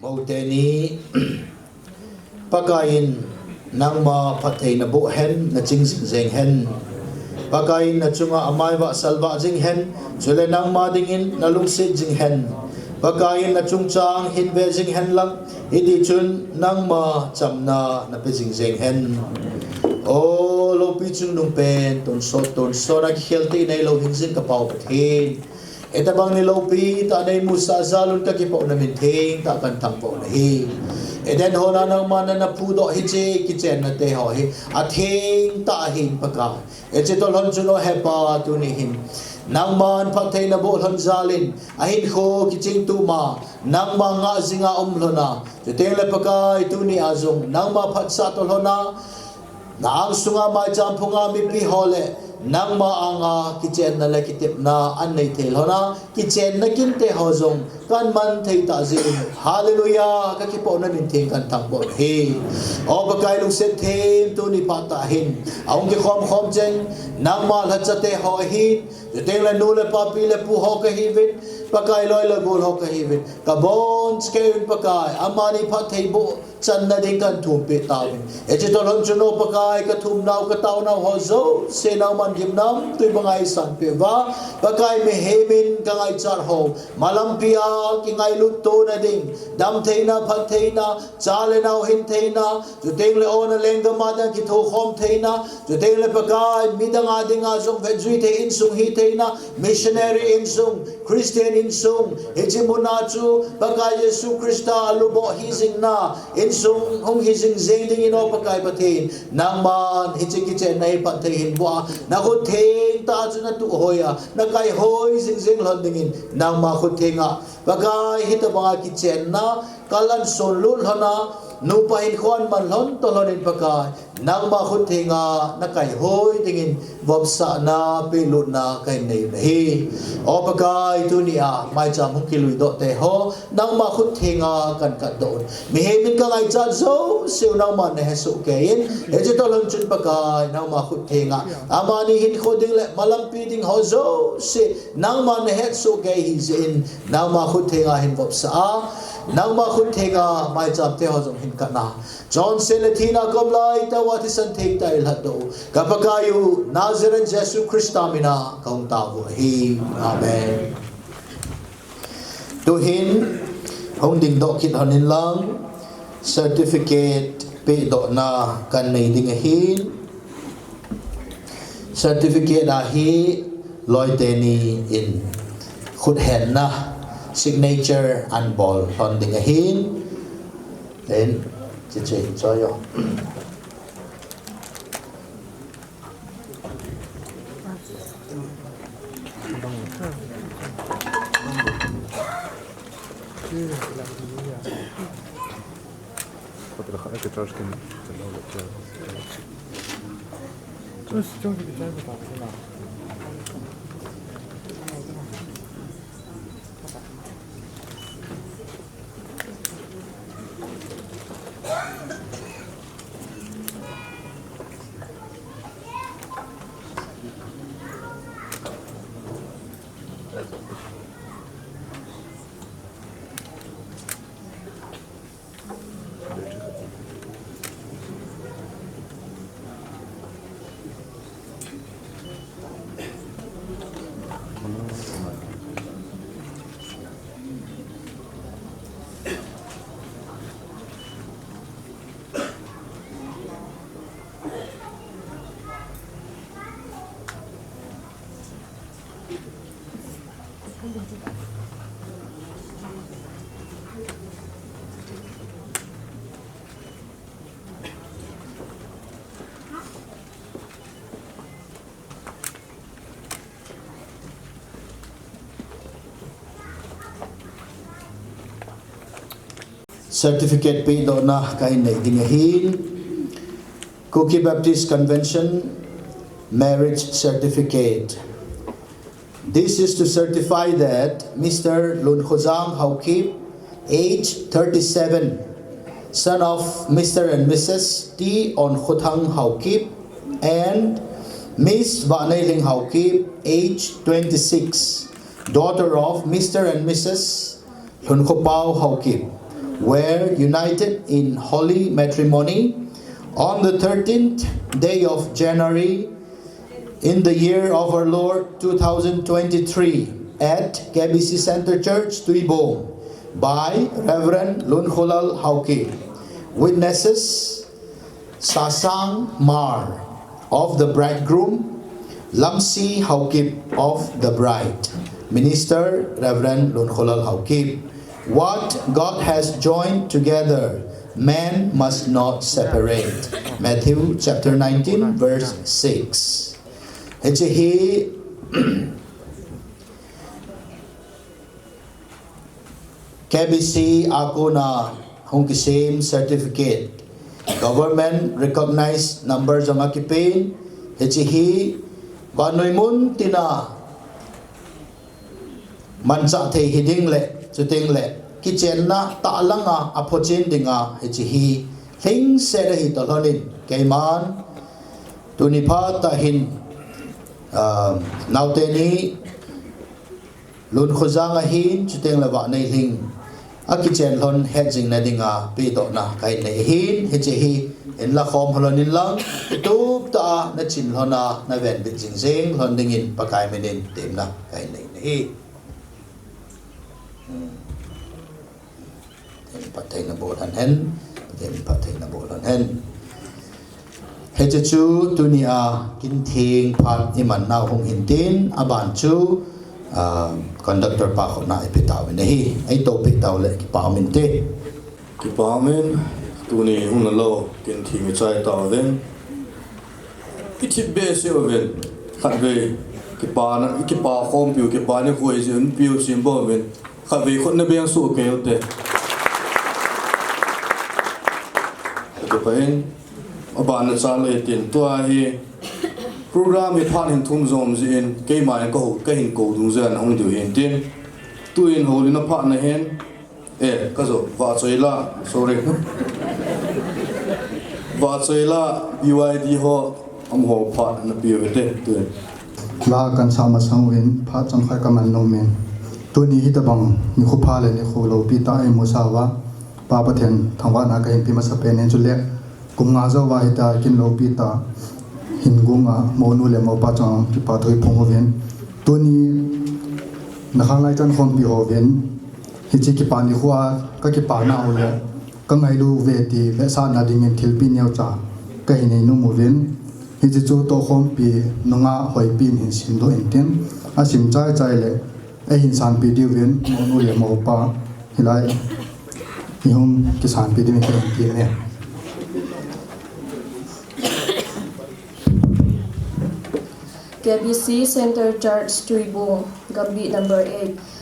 Mauteni pakain nang ma patay na bu hen na ching zeng hen pakain na chunga amay wa salva jing hen chule nang ma dingin na lungsit jing hen pakain na chung chang hin ve jing hen lang idi chun nang ma cham na pe jing zeng hen o lo pi chung nung pen ton so na healthy na lo hing jing ka pau pathin eta bang ni lo pi ta nei musa zalun ka ki pau na min thing ta kan thang pau na hi eden hona nang mana na pudo hi che kitchen na te ho hi a thing ta hin paka e che to lon chuno hepa tu ni hin nang man phak thei na bol hon zalin a hin kho kiching tu ma nang ma nga zinga lona te te le paka tu ni azung nang ma phat sa to lona nang sunga ma cham phunga mi pi hole nang ma anga kitchen na le kitip na an nei thel hona kitchen na kin te ho zong kan man thei ta zin hallelujah ka ki po na min thing kan thang bo he o ba kai lu set them tu ni pa ta hin aung ki khom chen nang ma la cha te ho hi te le nu le pa pi le pu ho ka hi vin pa kai loi le gol ho ka hi vin ka bon ske pa kai amani pha thei bo chan na ding kan thum pe ta vin e che to lon chuno pa kai ka thum nau ka tau nau ho zo se nau man gim nam tu bangai san pe wa pa kai me hemin ka ngai char ho malam pia ki ngai lut to na ding dam theina phat theina chale nau hin theina ju teng le on leng ga ma da ki tho khom theina ju teng le pa kai midanga dinga zong ve zui the in sung hi theina missionary in sung Christian in sung hejimuna chu pa kai Jesu Krista lubo hi sing na in sung hong hi sing zeng ding in o pa kai pathin nang man hi chi ki chen nei pa the hin bua na ko theng ta chu na tu hoya na kai hoi sing zeng lon ding in nang ma ko thenga pa kai hi ta ba ki chen na kalan son lul hana nu pa hin khon man lon to lon in pa kai nang ma ko thenga na kai hoi ding in bob sa na pe lut na kai nei hi o pa kai tu ni a mai cham hong ki lui do te ho nang ma khut thenga kan ka don mi he min ka ngai cha zo siu nang man ne su ke in e je to lon chun pa kai nang ma khut thenga amani hin kho ding le malam pi ding ho zo se nang man ne het su ke hi zin nang ma khut thenga hin bob sa nang ma khun thega mai chap te ho jong hin ka na John Selathina kom lai ta wa thi san thei ta il hat do ka pakayu Nazareth Jesus Christamina kaung ta ho hi amen to hin hong ding do kit hanin lang certificate pe do na kan nei ding hin certificate a hi loi te ni in khut hen na signature and ball hon ding hin then che cho yo Потрохайте трошки добавити. Щось цього відчаю так. certificate pe do na kai nei ding hin Cookie Baptist Convention marriage certificate. This is to certify that Mr. Lhingneo Haukip, age 37, son of Mr. and Mrs. T. On Khotang Haukip, and Miss Vanailing Haukip, age 26, daughter of Mr. and Mrs. Lhingneo Haukip, were united in holy matrimony on the 13th day of January in the year of our Lord 2023 at KBC Center Church, Tuibong, by Reverend Lhingneo Haukip. Witnesses Sasang Mar of the bridegroom, Lamsi Haukip of the bride. Minister Reverend Lhingneo Haukip. What God has joined together, man must not separate. Matthew chapter 19 verse 6. Hechi KBC Akuna Hongkisim certificate. Government recognized numbers of Makipin. Hechi Banoimun Tina Mansa Te Hiding Le. Chuting le kitchen na ta langa apochin dinga hi thing said hi tolonin kaiman tunipa ta hin nauteni Lhingneo hin chuting la wa nei ling a kitchen lon hedging na dinga pi to na kai nei hin hi en la khom holonin lang tu ta na chin lona na ven bit jing jing lon dingin pakai menin tim na kai nei patay na bolan hen patay na bolan hen hecha chu tunia kinthing phat iman naw hong hintin aban chu conductor pa ko na ipitaw ni ai to pitaw le ki pa min te ki pa men tuni hun lo kinthing chai ta ven ki chip be se oven khat ve ki pa khom piu ki pa ne khoi jun piu sim bo ven khat ve khot na beng su ke te pain aban sa le tin tua hi program hi phan hin thum zom zin ke mai ko ka hin ko dung zan hong du hin tin tu in holina pha na hen ka zo wa choila sorry wa choila BYD ho am ho pha na pi te tu la kan sama sang win pha chang khai ka man no men tu ni hita bang ni khu pha le ni khu lo pi ta e mo sa wa pa pa then thangwa na ka hin pi ma sa pe nen chu le kum nga zo wa hita kin lo pi ta hin gunga mo nu le mo pa chang ki pa thoi phong ven tu ni na khang lai chan khom pi ho ven hi chi ki pa ni khuwa ka ki pa na o le ka ngai lu ve ti ve sa na ding en thil pi neu cha ka hi nei nu mu ven hi chi chu to khom pi nunga hoi pi hin sim do en ten a sim chai chai le e hin san pi di ven mo nu le mo pa hilai hi hum ki san pi di me ka ti ne KBC Center Church Tuibong Gambi number 8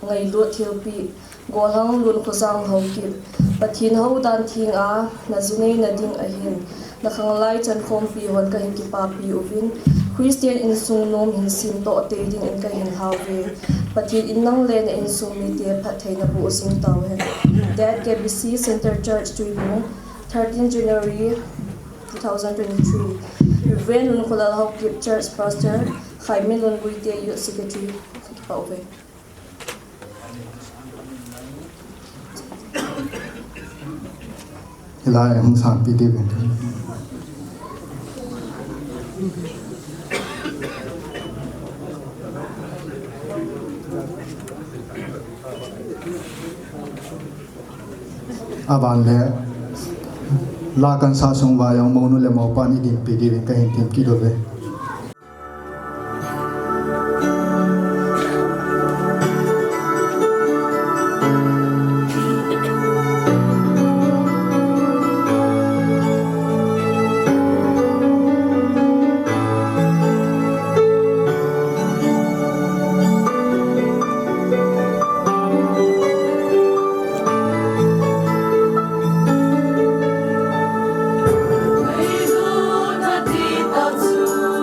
ngai lu thil pi golhang lun khuzang ho ki pathin ho dan thing a na zunei na ding a hin na khanglai chan khom pi hon ka hin ki pa pi uvin Christian in sung nom hin sim to te ding in ka hin haw ve pathin in nang len in sung mi te phathai na bu sing taw he that KBC Center Church Tuibong 13 January 2023 Reverend Lun Khulal Hau Kip Church Pastor Khaimin Lun Buite Youth Secretary Pauve hilai hum san pi di ven aban le la kan sa sung wa yang mo nu le mo pa ni din pi di ven ka hin tim ki do ve Hãy subscribe cho kênh Ghiền Mì Gõ để không bỏ lỡ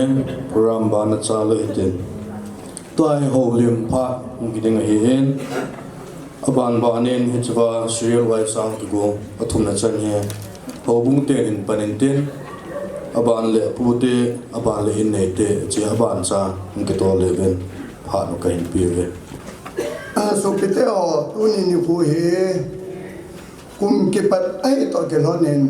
Ramba na chalo itin tuai ho lim pha ngiding a hin aban ba anin hitwa serial wai sang ki go athum na chan he ho bung te in panin tin aban le pute aban le in nei te chi aban cha ngke to le ben pha no kain pi ve so pite o uni ni fu he kum ke pat ai to ke lonen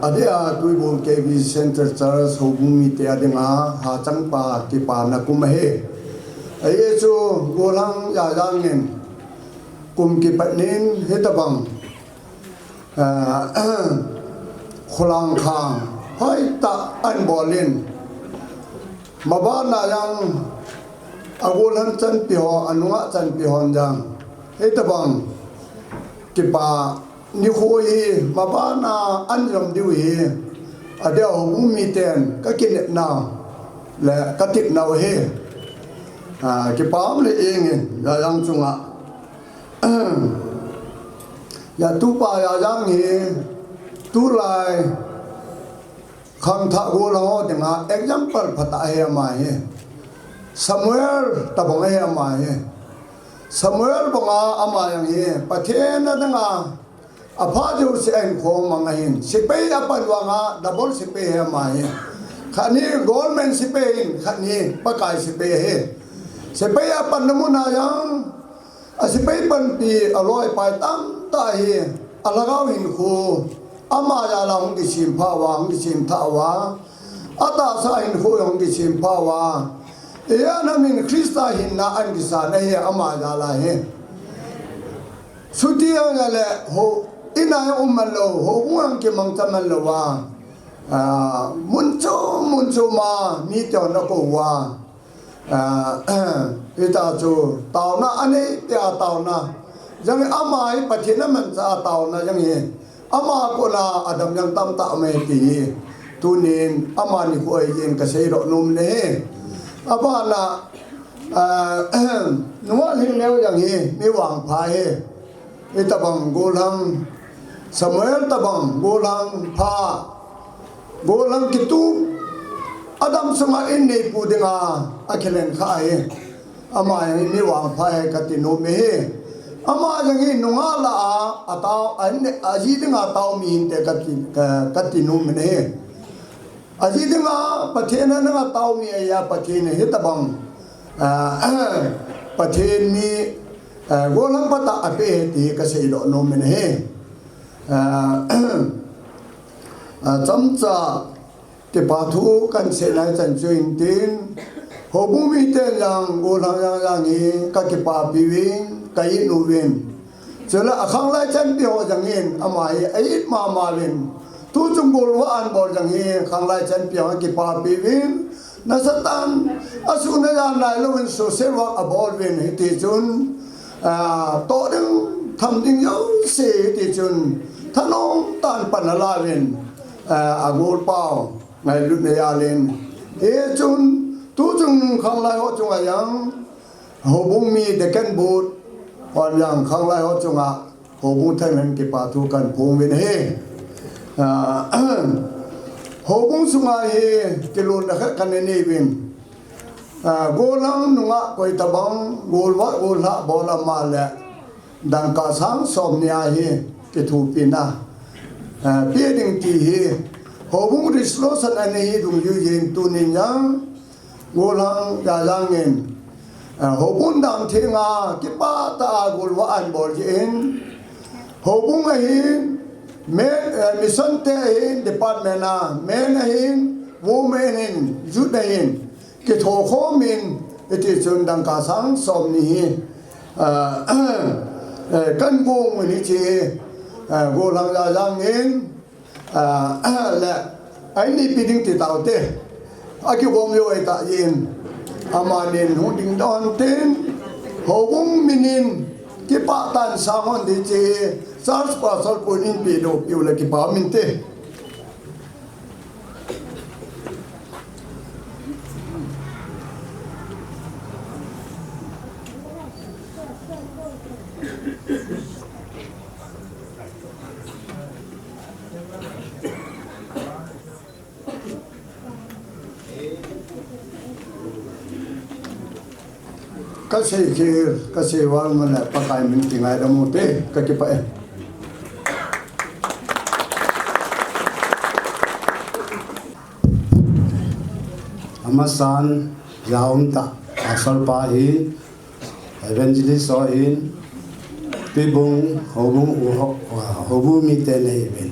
adea Tuibong KBC Center Church ho bumi te adinga ha changpa ki pa na kum he ai chu golang ya yang nen kum ki pat nin he ta bang kholang khang hoi ta an bolin mabana yang agolan chan pi ho anunga chan pi hon jang he ta bang ki pa ni khoi mabana anram diwi adeo umi ten ka kin na la ka tik na he ki pam le ing ya yang chunga ya tu pa ya yang he tu lai kham tha go la ho de nga example phata he ma he Samuel tabong he ma he Samuel bonga ama yang he pathen na nga apa jo se en ko mangahin sipe apan wanga double sipe he mai khani government sipe in khani pakai sipe he sipe apan namuna yang asipe pan pi aloi pai tam ta he alagaw hin ko ama ya la hong ki sim pha wa hong ki sim tha wa ata sa hin ko hong ki sim pha wa ya na min krista hin na an ki sa na he ama ya la he suti ya le ho ina umalo ho uang ke mang tamalo wa muncho ma mi to na ko wa ita chu tao na ane ya tao na jang amai pathina man cha tao na jang ye ama ko na adam yang tam ta me ti tunin ama ni ko yin ka sei ro num ne aba na nuwa Lhingneo jang ye mi wang pha he ita bang golang Samuel tabang golang pha golang kitu adam sama inni pudinga akelen khae ama mi wang pha ka tinu me ama jangi nunga la ataw an aji dinga taw mi te ka tinu me ne aji dinga pathena na taw mi ya pathene he tabang pathen mi golang pata ape ti ka sei do no me ne chamcha ke pathu kan se lai chan chuin tin ho bumi te yang golang yang ni ka ke pa piwin kai nu wen chela akhang lai chan pi ho jang in amai ai ma ma wen tu chung gol wa an bor jang hi khang lai chan pi ho ke pa piwin na satan asuna ya nai lo wen so se wa abol wen hi ti chun to ding tham ding yo se ti chun thanong tan panala wen agol pao ngai lu ne ya len e chun tu chung khang lai ho chung yang ho bung mi de kan but on yang khang lai ho chung a ho bung than len ki pa thu kan phung wen he ho bung sunga he kilon na kan ne wen golang nunga koi tabang golwa golha bola ma le dang ka sang som nia he ke thu pina pe ding ti he ho bung rislo san ane hi dung yu yin tu nin yang golang ya yang en ho bung dang thinga ki pa ta golwa an bol yin ho bung hi me mission te hin department na men hin women hin judain ke tho kho min eti chun dang ka sang som ni kan bung ni chi golang ya yang en la ai ni piding ti tao te aki bom yo eta yin amanin hu ding don ten ho bung minin ki pa tan samon di chi sars pa sol punin pi do pi la ki pa min te cái gì khi cái gì vào mà là bắt cái mình tiếng ai đó một thế cái vậy amasan yaum ta asal pa hin evangelist so hin Tuibong hobung mi te nei ben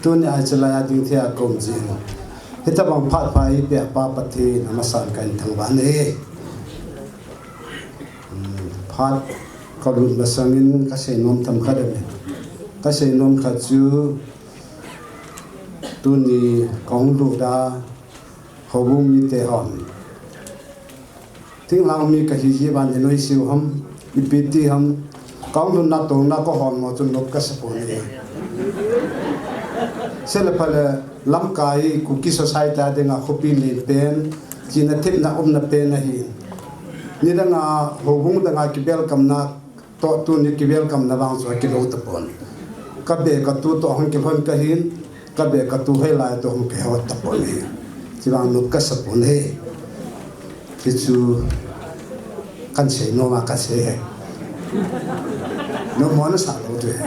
tun ai chala ding thia kom jin hita bang phat phai pe pa pathi amasan kan thang ban he phat ko lu masangin ka se nom tham kha de ka se nom kha chu tu ni kong lu da hobung mi te hon ting lang mi ka hi ban de noi siu ham ipiti ham kong lu na to na ko hon mo chun lop ka se po ni sele pale lam kai ku ki society de nga khopi le pen china thip na na pen na hi ni da nga hobung da nga ki welcome na to tu ni ki welcome na bang so ki lo ta pon ka be ka tu to hang ki hon ka hin ka be ka tu he lai to hong ke ho ta pon ni chi bang nu ka sa pon he ti chu kan se no ma ka se he no mo na sa lo tu he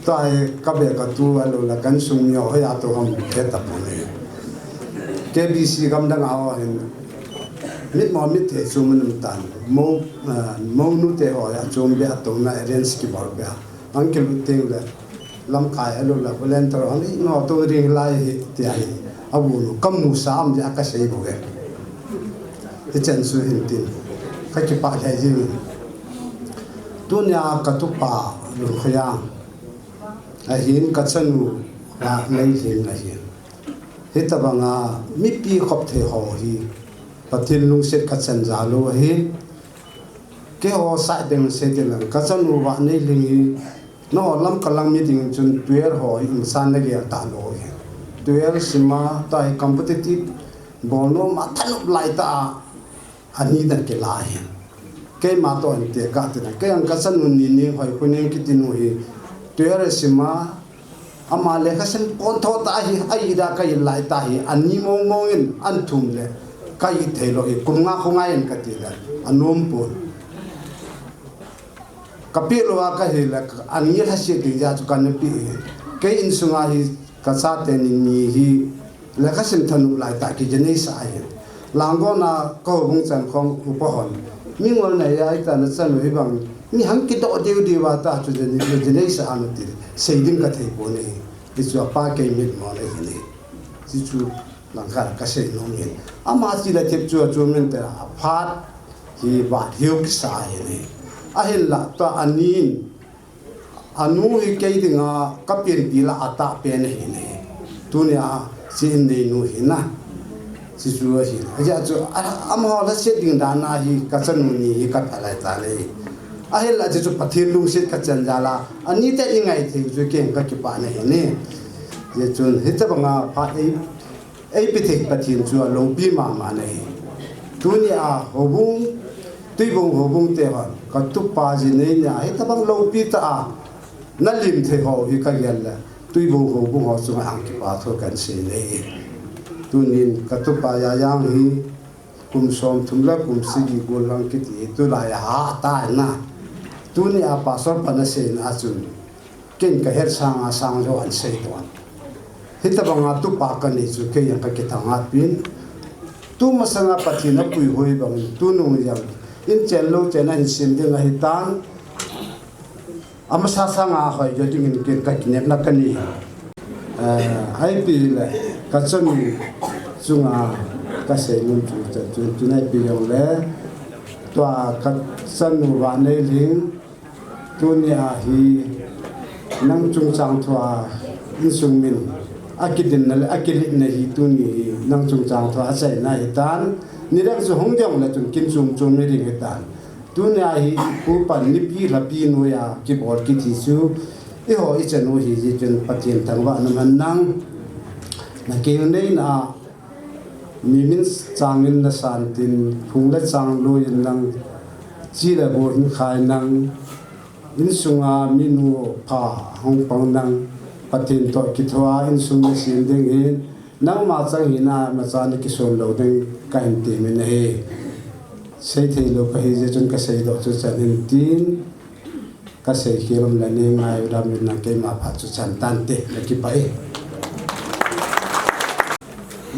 tai ka be ka tu alo la kan sung nyo he ya to hong ke ta pon ni KBC gam da nga ho hin mit mo mit te chu mun tan mo nu te ho ya chom be to na arrange ki bor be uncle ting la lam kai alo la volunteer ani no to ring lai ti ai abu nu kam nu sam ja ka sei bo ge ti chen su hin tin ka ki pa lai ji dunya ka tu pa lu khya a hin ka chanu ra nei hin na hin hita banga mi pi khop the ho hi pathil lung set ka chan za lo hi ke ho sa deng se de lang ka chanu wa nei lingi no lam kalang mi ding chun tuer ho insan na ge ta lo hi tuer sima tai competitive bono ma thanup lai ta ani dan ke la hi ke ma to an te ka te na ke an ka chanu ni ni hoi khuni ki tinu hi tuer sima ama le khasan pon tho ta hi ai da kai lai ta hi ani mo ngin an thum le kai thelo hi kum nga khongai an ka ti la anom pon kapilo ka hi la ani ha se ti ja chu kan pi ke in sunga hi ka sa te ni hi la khasan thanu lai ta ki jene sa hi langgo na ko bung chan khong upahon mi ngol na ya ita na chan hi bang ni hang ki do de wa ta chu jene sa an ti seiding ka thei bo ne isu pa ke mit mo le ni si chu lang ka ka se no ni ama si la tep chu men ta phat hi ba hiu ki sa ni a hel la ta anin anu hi ke dinga ka pin pi la ata pe ne hi ni tu ne a si nei nu hi na si chu hi ja chu am ho la se ding da na hi ka chan ni hi ka ta lai ta le a hel la chu pathil lung se ka chan ja la ani te ni ngai the chu ke ka ki pa ne hi ni ye chun hi ta banga pha ei pi thek pathin chu lo pi ma ma ne tu ni a hobung Tuibong hobung te ha ka tu pa ji nei nya hi ta bang lo pi ta a na lim the ho hi ka yal la Tuibong hobung ho chu ang ki pa tho kan se nei tu nin ka tu pa ya yang hi kum som thum la kum si gi gol lang ki ti tu la ya ha ta na tu ni a pa sor pa na se na chun ken ka her sang jo an se to hi ta bang a tu pa ka ni chu ke yang ka ki ta nga pin tu ma sanga pathi na pui hoi bang tu nu yang in chen lo chen an sim de nga hitan ama sa nga khoi jo ding in ken ka kinep na kani ai pi le ka chon chunga ka se nun chu nai pi yo le to ka san nu wa nei ling tu ni a hi nang chung chang thwa in sung min akidin na akilit na hi tu ni nang chung chang thwa sai na hitan ni rang su hong jong la chun kin sum chum mi ri hitan tu ni a hi pu pan ni pi la pi no ya ki bor ki thi su e ho i chen no hi ji chun patien thang wa na man nang na ke nei na mi min chang min na san tin phung la chang lo yin nang chi la bo hin khai nang in sunga mi nu pha hong pang nang patien to ki thwa in sung sin ding hin nang ma chang hina ma cha ni ki son lo ding ka hin ti min he sei thei lo ka hi je chun ka sei do chu chan in tin ka sei khiram la ne ngai ram na ke ma pha chu chan tan te la ki pai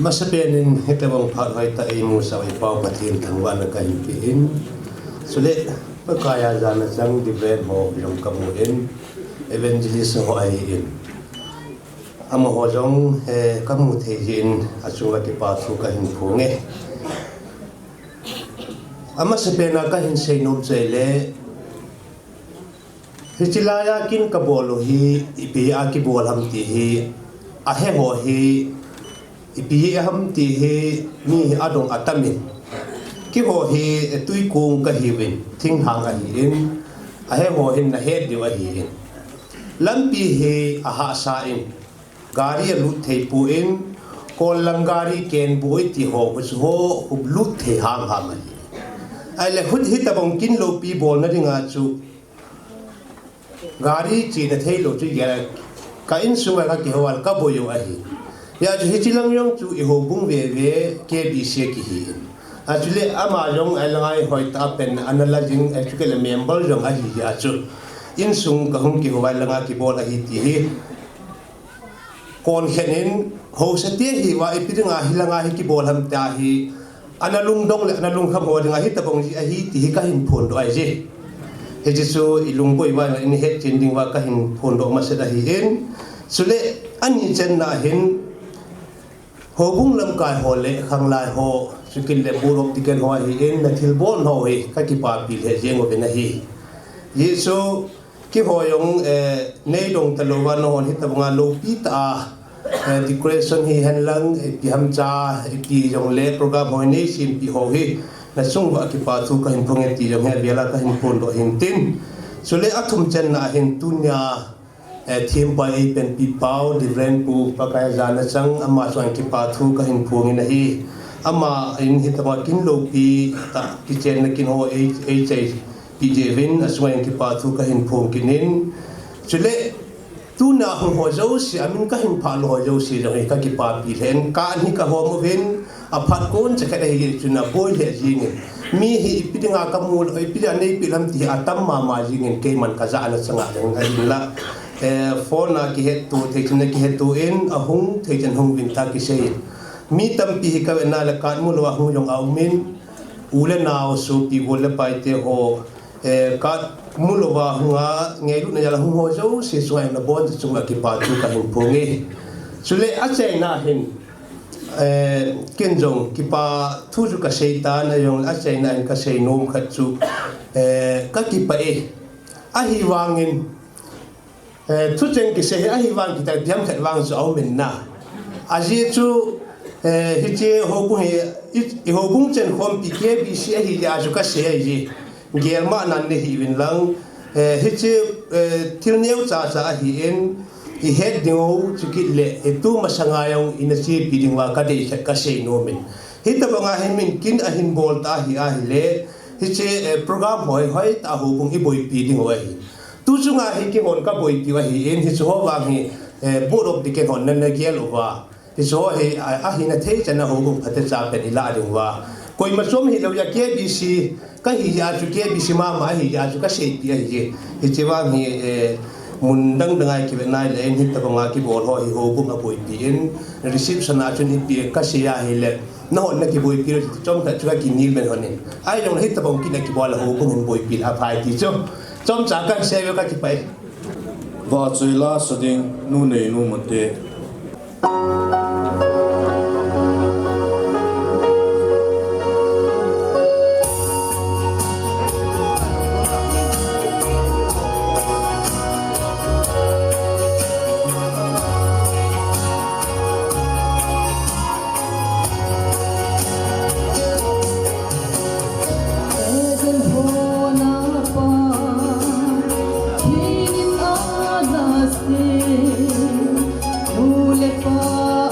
masapenin hetawang phat hoi ta ei mu sa ei pau pathin thangwa na ka hin pi in sule pakaya jana chang di bread mo yong kamu in evangelist ho ai in amo ho jong he kamu the jin achunga ki pa thu ka hin phunge ama sapena ka hin sei nom chele hichilaya kin ka bolo hi ipi a ki bol ham ti hi a he ho hi ipi ham ti hi mi adong atamin ki ho hi tui kung ka hi win thing hang a hi in a he ho hin na he diu a hi in lampi hi a ha sa in gari lu thei pu in kol langari ken boi ti ho ho hub lu thei ham ham a hi ai le hut hit abong kin lo pi bol na ringa chu gari chi na thei lo chu ya ka in sunga ka ki hawal ka boyo a hi ya chu hichilang yong chu I ho bung ve ve KBC ki hi a chu le ama yong ai langai hoi ta pen anala jing a chu ke le member yong a hi ya chu in sung ka hung ki hawal langa ki bol a hi ti hi kon khenin ho sa te hi wa ipidinga hilanga hi ki bol ham ta hi analung dong le analung kham ho dinga hi tabong ji a hi ti hi ka hin phon do ai je he ji so ilung boi wa in he chin ding wa ka hin phon do ma se da hi in sule ani chen na hin ho bung lam kai ho le khang lai ho sukil le burok tiken ho hi in na thil bon ho hi ka ki pa pi le jeng o be na hi ye so ki ho yong nei dong ta lo wa no hon hi tabunga lo pi ta decoration hi han lang pi ham cha pi jong le program ho nei sim pi ho hi na sung wa ki pa thu ka hin phong ti jong he bela ka hin phon do hin tin so le athum chen na hin tunya thim pa ei pen pi pau different pu pa ka jana chang ama swang ki pa thu ka hin phong na hi ama in hi ta kin lo pi ta ki chen na kin ho ei chei pi je vin aswang ki pa thu ka hin phong kinin chule tu na ho zo si amin ka hin pha lo zo si jong ka ki pa pi len ka ni ka ho mo vin a phat kon che ka dei chuna boy le jing mi hi ipidinga ka mul ipida nei pilam ti atam ma ma jing ke man ka za na changa jong ka la phone na ki het tu the chuna ki het tu in a hung the chen hung vin ta ki sei mi tam pi ka na la ka mu lo hung jong au min ule na so pi gole pai te ho ka mulova hunga ngei lu na yala hu ho zo se swai na bon chunga ki pa tu ka hin phonge chule a chei na hin ken jong ki pa thu ju ka shaitan ayong a chei na ka sei nom khat chu ka ki pa a hi wangin thu chen ki se a hi wang ki ta diam khat wang zo au min na a ji chu hi che ho ku he ho bung chen khom pi ke bi si a hi ja ju ka se ai ji germa nan ne hi win lang hi che Lhingneo cha cha hi en I het dingo chukit le etu masanga yong inasi pidingwa ka de ka sei no min hi ta banga hin min kin a hin bol ta hi a hi le hi che program hoi hoi ta hu bung I boi piding wa hi tu chunga hi ki hon ka boi pi wa hi en hi so wa hi board of the hon nan na gel wa hi so hi a hi na thei chana hu bung phate cha pen ila ding wa koi ma som hi lo ya KBC ka hi ya chu KBC ma ma hi ya chu ka sei pi hi che wa hi mun dang dangai ki nai le en hit ta nga ki bol ho hi ho bu ma boi pi in reception a chun hi pi ka se ya hi le na hon na ki boi pi chom ta chu ki nil ben honin ai dong hit ta bong ki na ki bol ho bu hin boi pi a phai ti chom cha ka se ka ki pai và chơi la sading nu nei nu mate Hule pa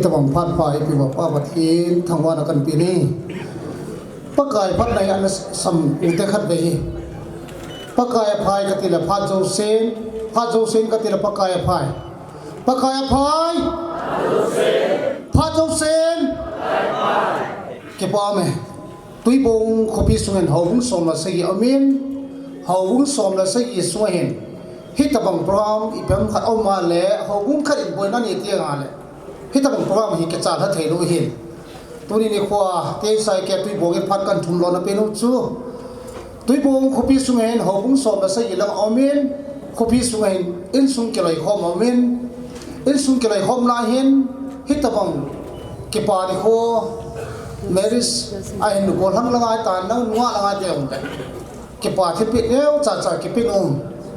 ตะวังพัดไปปีว่าป้าประเทศทางวันกันปีนี้ปะกายพัดในอันสัมอุตขัดไปปะกายพายกติละพัดโจเซนกติละปะกายพายพัดโจเซนเก็บว่าไหมตุยบงขบิสุเห็นหาวงสมละสีอเมนหาวงสมละสีอิสวเห็นฮิตะบังพร้อมอีเพิ่มขัดเอามาแล้วหาวงขัดอีกบนนั่นอีเตียงอะไรฮิตะบังพร้อมฮิกจ่าทัดเทลุเห็นตัวนี้นี่ขวาเตยใส่แกตุยบงพัดกันทุ่มล้อนะเป็นอุจูตุยบงขบิสุเห็นหาวงสมละสีละอเมนขบิสุเห็นอินสุงเกลัยหอมอเมนอินสุงเกลัยหอมลาเห็นฮิตะบังเก็บปาดิโคMeris ai nu gol hang langai tan nang nuwa langai te ong ke pa the pit neu cha cha ke pit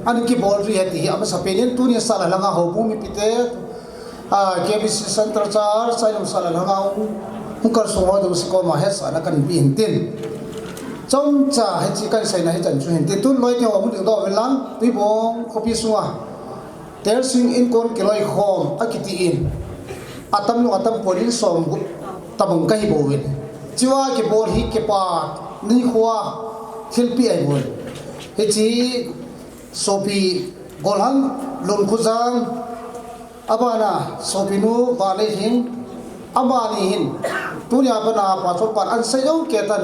ani ki bol ri heti hi ama sapenian tu ni sala langa ho bu mi pite KBC center char sailum sala langa hu kar so ho do ko ma he sa na kan bi hin tin chong cha he chi kan sai na he chan chu hin tin tu loi ke ho mu do velang Tuibong khopi suwa ter sing in kon ke loi khom akiti in atam nu atam polin som tabang kahi bowin jiwa ke bor hi ke pa ni khwa thilpi ai bol he chi sopi golhang lon khuzang abana sopinu bale hin amani hin tunya bana pa so pan an sai dong ke ta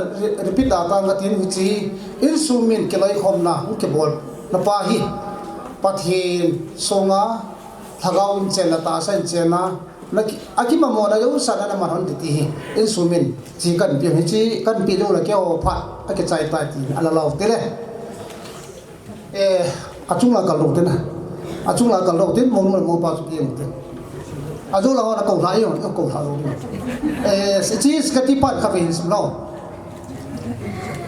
repeat data ngatin hu chi insumin ke lai khomna ke bol na pa hi pathin songa thagaum chela ta san chena aki mamona yo sana na maron ti insumin chi kan pi hi chi kan pi lo la ke o pha ake chai ta ti ala law te le achung la kal lo te na achung la kal lo te mo mo pa su ki mo te ajo la na ko la yo ko la lo chi skati pa ka bin sim lo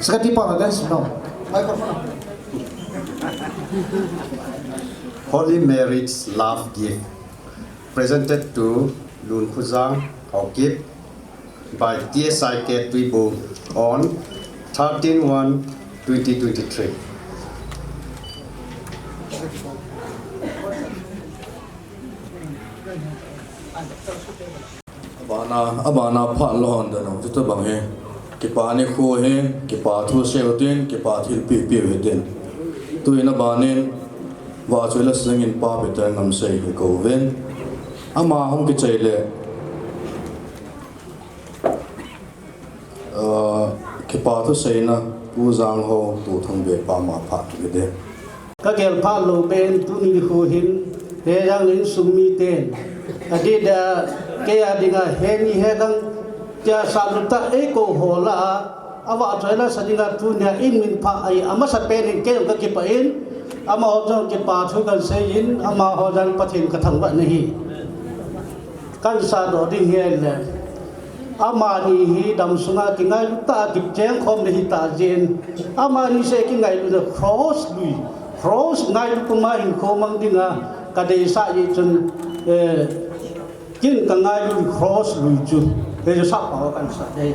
skati pa na den sim lo microphone Holy Mary's Love Gift presented to Lun Khuzang Hokip by TSIK Tuibong on 13/1/2023. Abana pha lohon da no to bang he ki pa ne kho he ki pa thu se hoten ki pa thil pi pi hoten tu ina banen wa chula singin pa betar ngam sei he ko ven ama hom ki chaile ki pa thu sei na pu jang ho tu thang be pa ma pha tu de ka gel pha lo ben tu ni ho hin Hejang lin sumi ten adida ke adinga he ni he dang ja saluta e ko hola awa chaila sadinga tu nya in min pha ai ama sa pen ke ka ki pa in ama ho jong ki pa thu kan se in ama ho jan pathin ka thang ba nahi kan sa do ding he le ama ni hi dam sunga ki ngai ta ki cheng khom ni ta jen ama ni se ki ngai lu cross ngai lu ma hin khom mang dinga ka de sa yi chun kin ka ngai lu cross lu chu he jo sak pa kan sa dei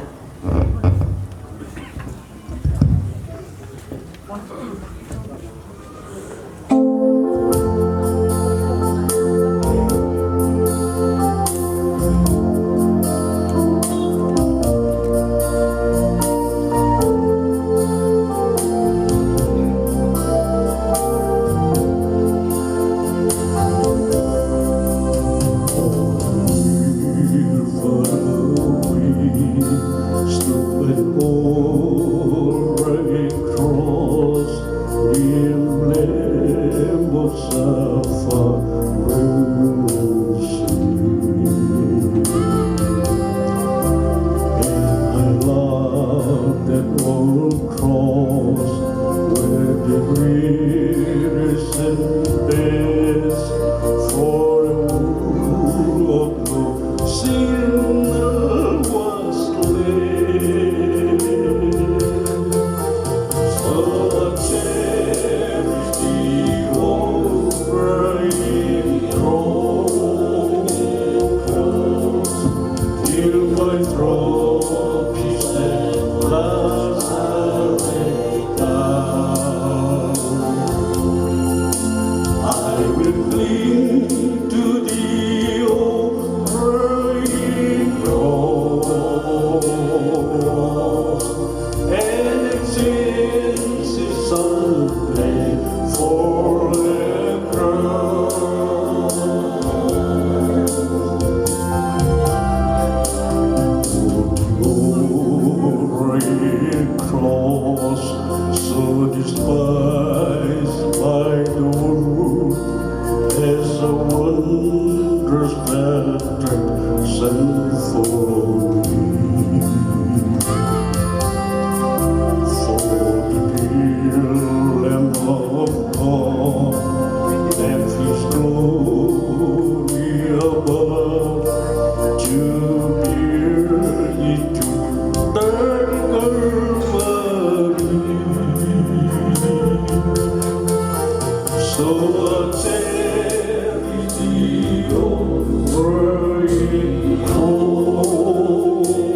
Oh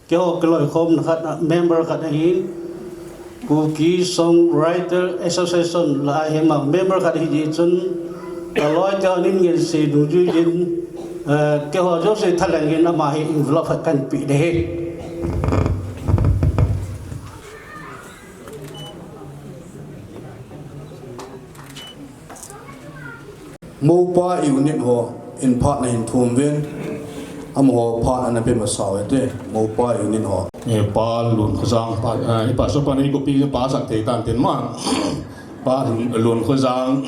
Kêu cái lời khom là member khát này Cookie Songwriter Association là ai mà member khát gì chân nói cho nên người sẽ đúng như vậy kêu họ giúp sẽ thay đổi cái mà hiện vlog phải cần bị để mô pa unit ho in part na in thum ven am ho part ana pe ma saw te mô pa unit ho pa lun khozang pa so pa ni ko pi pa sak te tan ten ma pa lun khozang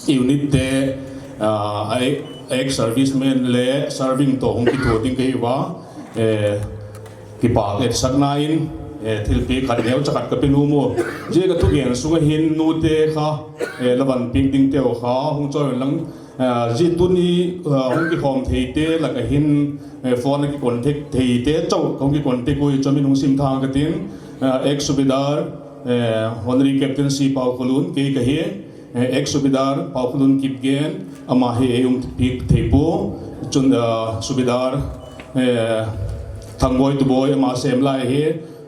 unit te ai ex serviceman le serving to hong ki tho ding ke wa ki pa et sak na in thil pe khat neu chakat ka pinu mo je ka thu gen sunga hin nu te kha lawan ping ding teo kha hong choi lang ji tuni hong ki khom thei te la ka hin phone ki contact thei te chau hong ki contact ko chamin hong sim thang ka tin ex subidar honorary captaincy pau khulun ke ka he ex subidar pau khulun kip gen ama he yung pik theipo chun subidar thangboy tu boy ama sem lai he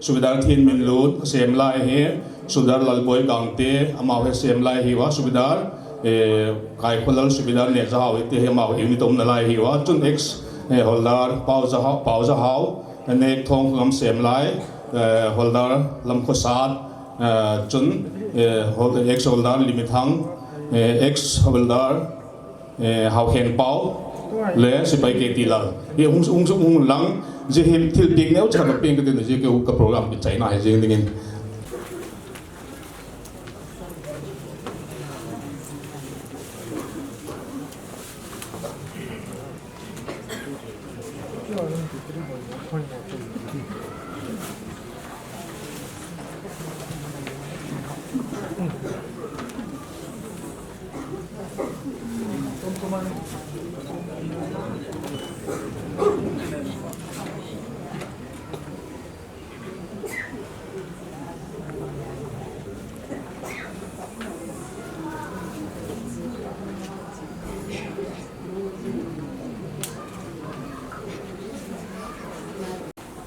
subidar thiên min lut sem lai he subidar lalboy gangte ama he sem lai hi wa subidar kai kholal subidar ne jaw te he ma hi ni tom na lai hi wa chun ex holdar pau za hau ne thong ngam sem lai holdar lam kho sat chun ex holdar limit hang ex holdar hau khen pau le sipai ke tilal ye hung lang je hil thil pik neu cha ka ping ka tin je ka program ki china he jing dingin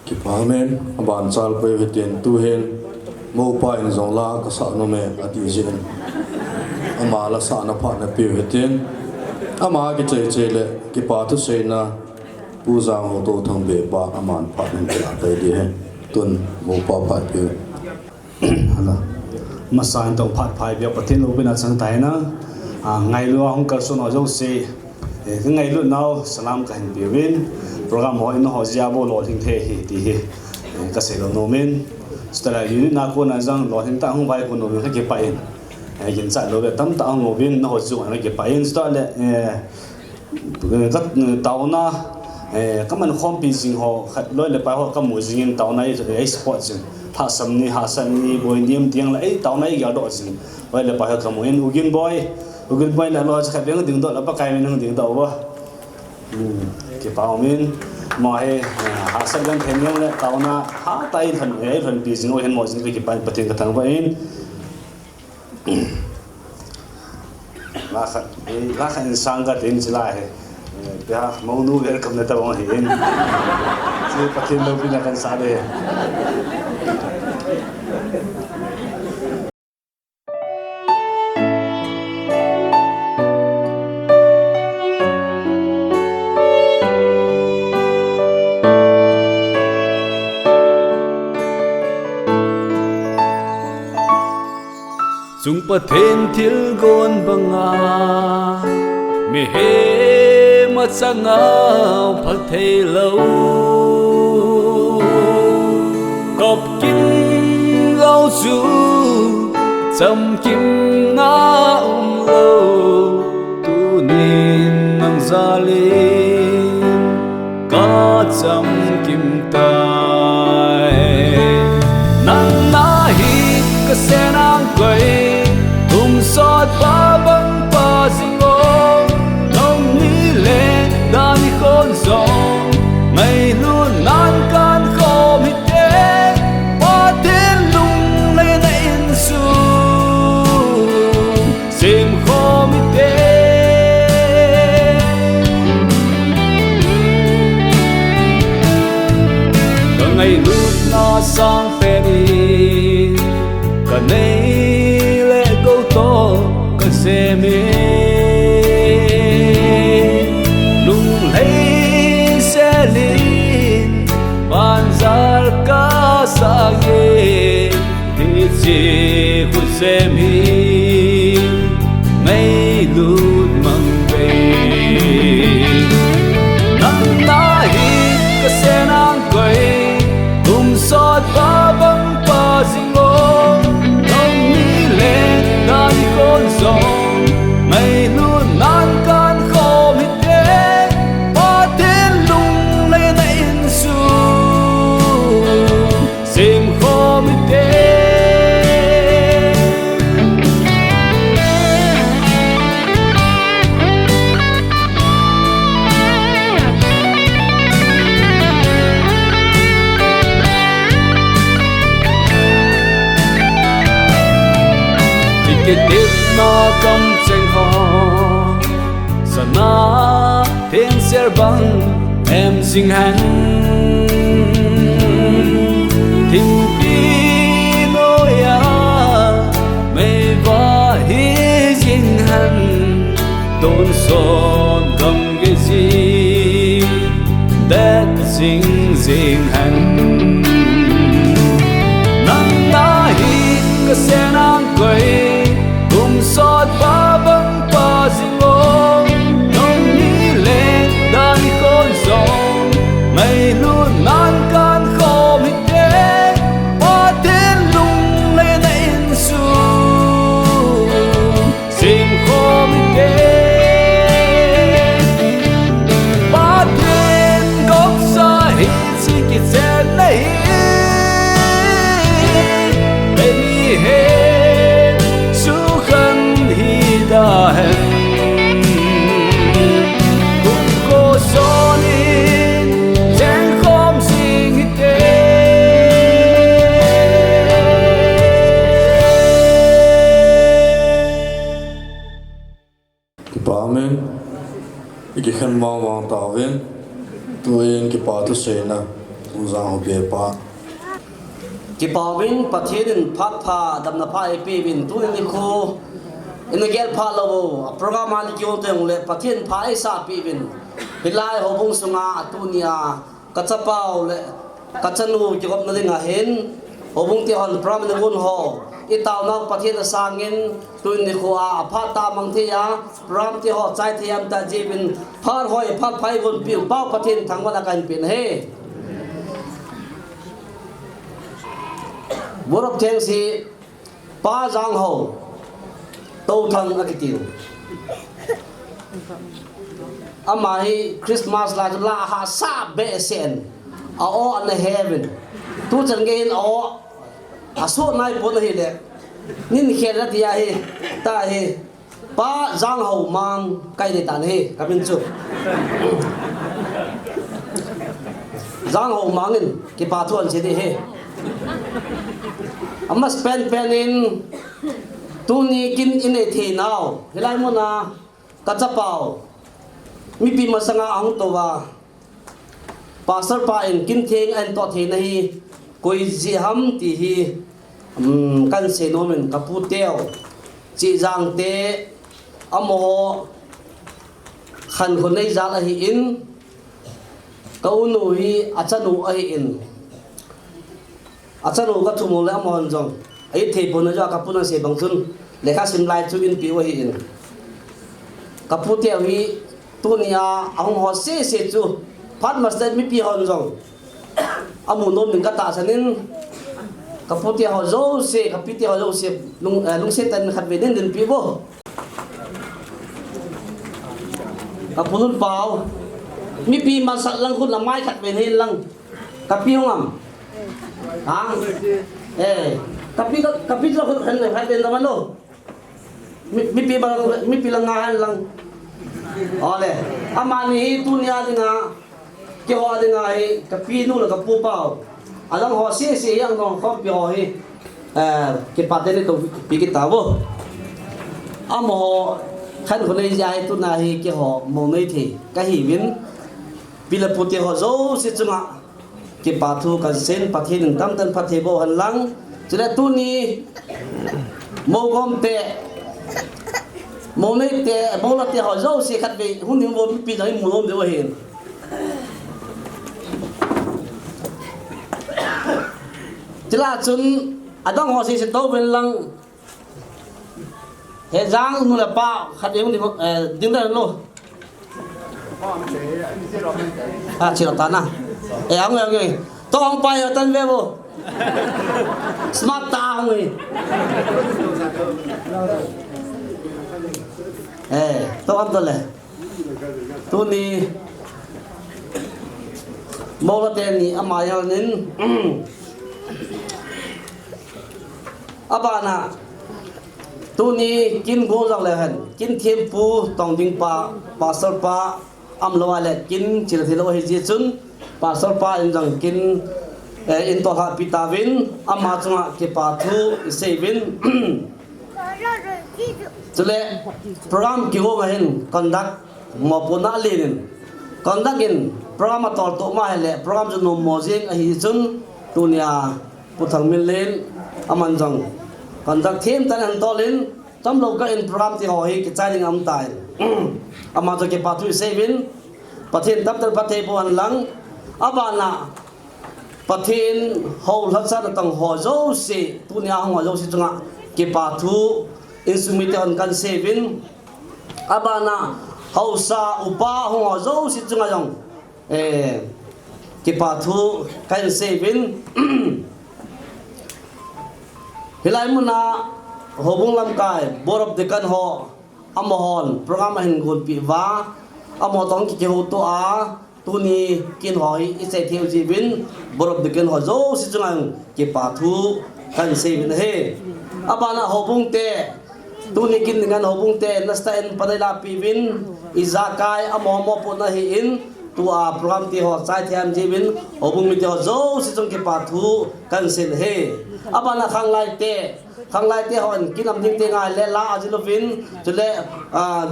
ki pa men ban chal pe vetin tu hen mo pa in zong la ka sa no me ati jen ama la sa na pha na pe vetin ama ki che le ki pa tu se na pu zang ho to thang be ba aman pha nen la pe di he tun mo pa pa pe hala masan tong phat phai bia pathin lo bina chang tai na ngai lo hong kal so no jo se cái ngày lúc nào salam cái biểu viên program hỏi nó họ gia bộ lo hình thế thì cái sẽ lo nomen stella unit na ko na jang lo hình ta hong vai ko nomen cái bài hiện tại lo về tâm ta hong nomen nó họ chịu nó cái bài stella cái tàu na các mình không bị gì họ lo le bài họ các mũi gì tàu này export gì hạ sâm ni boy niệm tiếng là tàu này giờ độ gì vậy là bài họ các mũi ugin boy là lo cho khách tiếng độ là bắt cái mình tiếng độ quá cái bảo mình mà he hạ sâm gan thêm nhau là tàu na hạ tay thần bị gì ngồi hen mọi gì cái bài bát tiếng cái thằng vậy là khách sang cái tiếng gì lại bây giờ mau nu về cầm lấy tàu mà hiện chỉ bát tiếng đâu bị là cái sao đây Chung pathen thil gon banga me he ma changa phal thei lo kop kim lo chu cham kim na lo tu nin nang zalin chăm kim tai nang na hi ka se nang quay tum sot ba bang pa zingo nong ni le da ni khôn zong ngày luôn nan can khom hít thế qua tiếng lung lên in su sim khom hít thế cả ngày luôn na sang phê đi cả nay lệ câu to cả xe mê lung lấy xe linh ban zar ka sa ye thì chỉ khut xe mi ngày luôn mang về nắng na hi ka xe nang quay tum sot ba bang pa zingo nong ni le da ni khôn zong ngày luôn nan can khom hít thế qua tiếng lung lên in su sim khom hít thế cái tết nó cầm trên kho sana thiên ser băng em sinh hắn thình pi nôi à mây va hi dinh hắn tôn son cầm cái gì đất dinh dinh hắn nắng na hi cái xe nang quay tum sot ba bang pa zingo nong ni le da ni khôn zong ngày luôn nan can khom hít thế qua tiếng lung lên in su sim khom hít thế ba thiên góc xa hít chỉ kít sen này baby hey da hen cũng có gió nên chẳng không gì như thế cái bà mình cái khăn mong mong tao viên tôi yên cái bà tôi sẽ na tôi ra học về bà cái bà mình bắt thiên phát pha đâm na pha epi mình tôi đi khu in the gel part level program an kyo teng le pathin phai sa pi bin pilai hobung sunga atunia kachapau le kachanu ki gop na dinga hen hobung ti hon pram ne gun ho i taw nak pathin sangin tuin ni khuwa apha ta mang the ya pram ti ho chai thiam ta ji bin phar hoi phak phai gun pi pau pathin thangwala kan pin he borok theng si pa jang ho tâu thân cái tiêu amai Christmas la ha sa be sen a o an heaven tu chân gen o a so nai bon hi le nin khe ra tia hi ta hi pa jang ho man kai de tan hi kamin chu jang ho mangin ki pa thon se de he amma spend pen in tu ni kin in e the now hilai mo na kachapao mi pi masanga ang to wa pastor pa in kin theng an to the nahi koi ji ham ti hi kan se no men kapu teo chi jang te amo khan khon nei za la hi in kau nu hi achanu a hi in achanu ka thumo le amon jong ai thei pon ja kapuna se bangsun lekha simlai chu in pi wa hi in kapu teo hi tunia ahong ho se chu phat master mi pi hon jong amu nom ning ka ta sanin kapu teo ho zo se kapiti ho zo se lung se tan khat ve den pi bo kapulun pau mi pi ma sat lang khun la mai khat ven hin lang kapi ngam kapi lo khun khan le khat ven da man lo mi pi lang ngan lang ole amani tu nia dinga ke ho dinga hi kapi nu la kapu pao alang ho si yang no khom pi ho hi ke patene to pi ki tawo amo khan khun nei jai tu na hi ke ho mo nei thi ka hi win bila puti ho zo si chunga ke pathu kan sen pathin tam tan pathe bo han lang chule tu ni mo gom te mo nei te mo la te ho zo si khat be hun ni mo pi dai mo lom de wa hen chila chun adang ho si to wen lang Hejang nu la pa khat em ni ding da lo chilo ta na ang to ang pa yo tan ve bo smart ta ngi to am to le tu ni mo la ten ni amaya nin abana tu ni kin go jang le han kin thêm pu tong ding pa pastor pa am lo le kin chil thilo hi ji chun pastor pa in jang kin in to ha pitavin ama chunga ke pa thu sevin chule program ki go ma hin conduct mo puna lenin conduct in program tol to ma hele program ju no mo jing a hi chun tunia puthang min len aman jang conduct thêm tan an tolin tam lo ka in program ti ho hi ki chai am tai ama to ke pa thu sevin pathin tam tan pathe bo an lang abana pathin ho lhatsa tang ho zo si tunia ho zo si chunga ke pa thu insumite on kan sevin abana ho sa upa ho zo si chunga jong ke pa thu kan sevin hilai muna hobung lam kai borop de kan ho amohon program hin gon pi wa amo tong ki ho to a tuni kin hoi ise theu ji bin borop de kan ho zo si chungang ke pa thu kan se bin he abana hobung te tuni kin ngan hobung te nasta en padaila pi bin izakai amo mo po na hi in tu a program ti ho sai thiam ji bin hobung mi te ho zo si chung ke pa thu kan se he abana khang lai te hon kinam ding te ngai le la ajilovin chule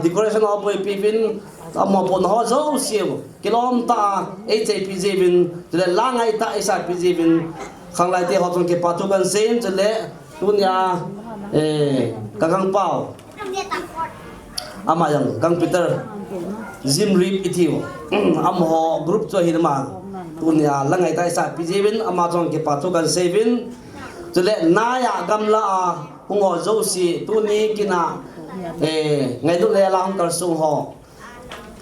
decoration of boy pipin amo pon ho zo siu kilom ta HPG bin chule la ngai ta SPG bin khang lai te ho chung ke patu kan sen chule tunya kakang pau ama yang kang Peter Jim Rip ithiu amho group cho hinma tunya la ngai ta SPG bin ama chung ke patu kan sevin chule naya gamla hungo zo si tu ni kina ngai du le la hong kar sung ho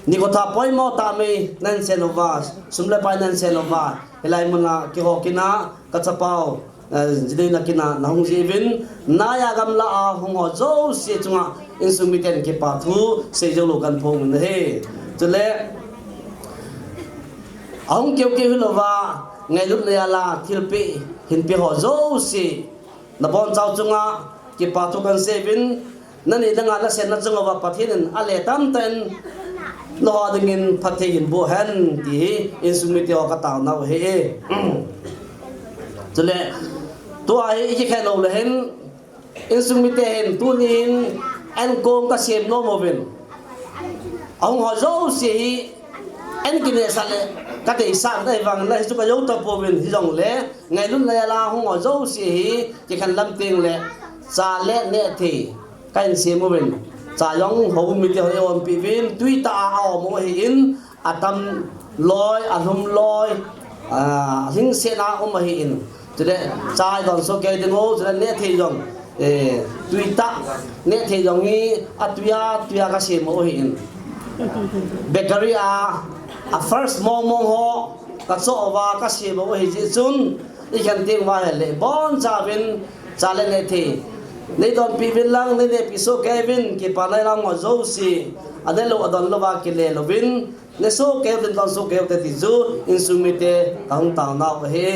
ni ko tha poi mo ta me nan senova sumle pa nan senova elai muna ki ho kina ka chapao jidei na kina na hong jivin naya gamla hungo zo si chunga insumiten ke pa thu se jo lo kan phong ne he chule ong keu ke hilova ngai du le la thilpi hin pi ho zo si na bon chau chunga ki pa thu kan sevin nani danga la sen na chunga wa pathin ale tam ten lo dingin pathe hin bo han ti insumite o ka taw na he chule to ai ki khen lo le hen insumite hen tu nin en kong ka sem no movin ong ho zo si en ki ne sale các cái sản đây vàng này chúng ta giấu tập bộ mình thì dòng lẽ ngày lúc này là không có dấu gì chỉ cần làm tiền lẽ trả lẽ nè thì cái anh xem mình trả giống hậu mình thì họ bị viên tuy ta ở mỗi hiện tâm lôi hum lôi hình xe na ông mà hiện cho nên trả còn số cái tiền ô cho nên nè thì dòng tuy ta nè thì dòng như tuy cái xem mỗi hiện bakery first mong ho ka so wa ka si bo hi ji chun i khan ting wa le bon cha vin cha le le thi nei don pi vin lang nei ne pi so ke vin ki pa lai lang ngo zo si adelo adon lo ba ki le lo vin ne so kêu tin con so kêu te ti zu in sumite tang tang na he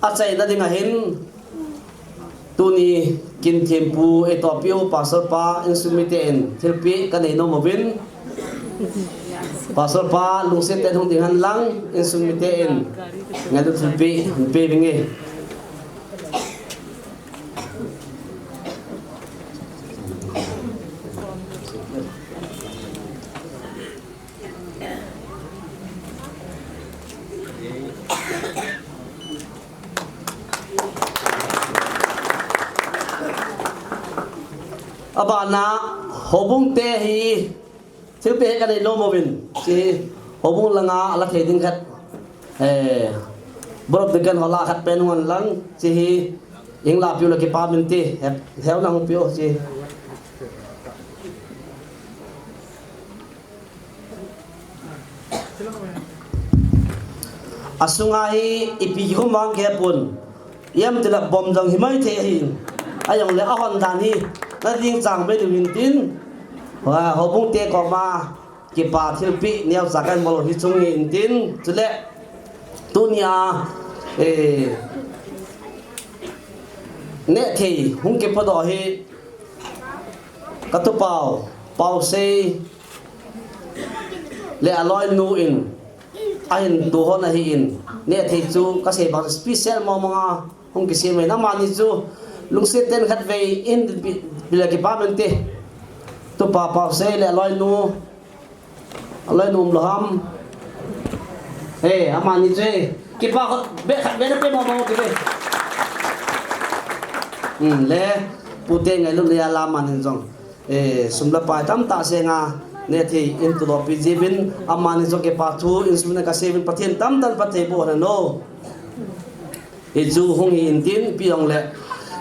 a chai na dinga hin tuni kin thempu etopio pastor pa in sumite en thilpi kanei no mobin pastor pa lungse te thong ding han lang in sumite en ngadu thilpi pe binge abana hobung te hi thilpe kanei no mobin chi hobung langa ala theding khat borok degan hola khat pen ngon lang chi hi ingla pyo la ki pa min ti heu lang pyo chi asungai ipi humang ke pun yam tila bom jang himai the hin ayong le ahon dan hi na ding chang be win tin wa hobung te ko ma ki pa thilpi neo sakan bol hi chung in tin chule tunia ne thei hung ke pado hi katu pau se le aloi nu in ahin du hon hi in ne thei chu ka se ba special mo mga hung ke se mai na mani chu lungse ten khat ve in bila ki pa men te to pa se le aloi nu loham amani je ki pa be na pe mo mo ke be le pute ngai lu le ala man jong sumla pa tam ta se nga ne thi in to pi jibin amani jo ke pa thu in sumna ka sevin pathen tam tan pathe bo na no e ju hong in tin pi ong le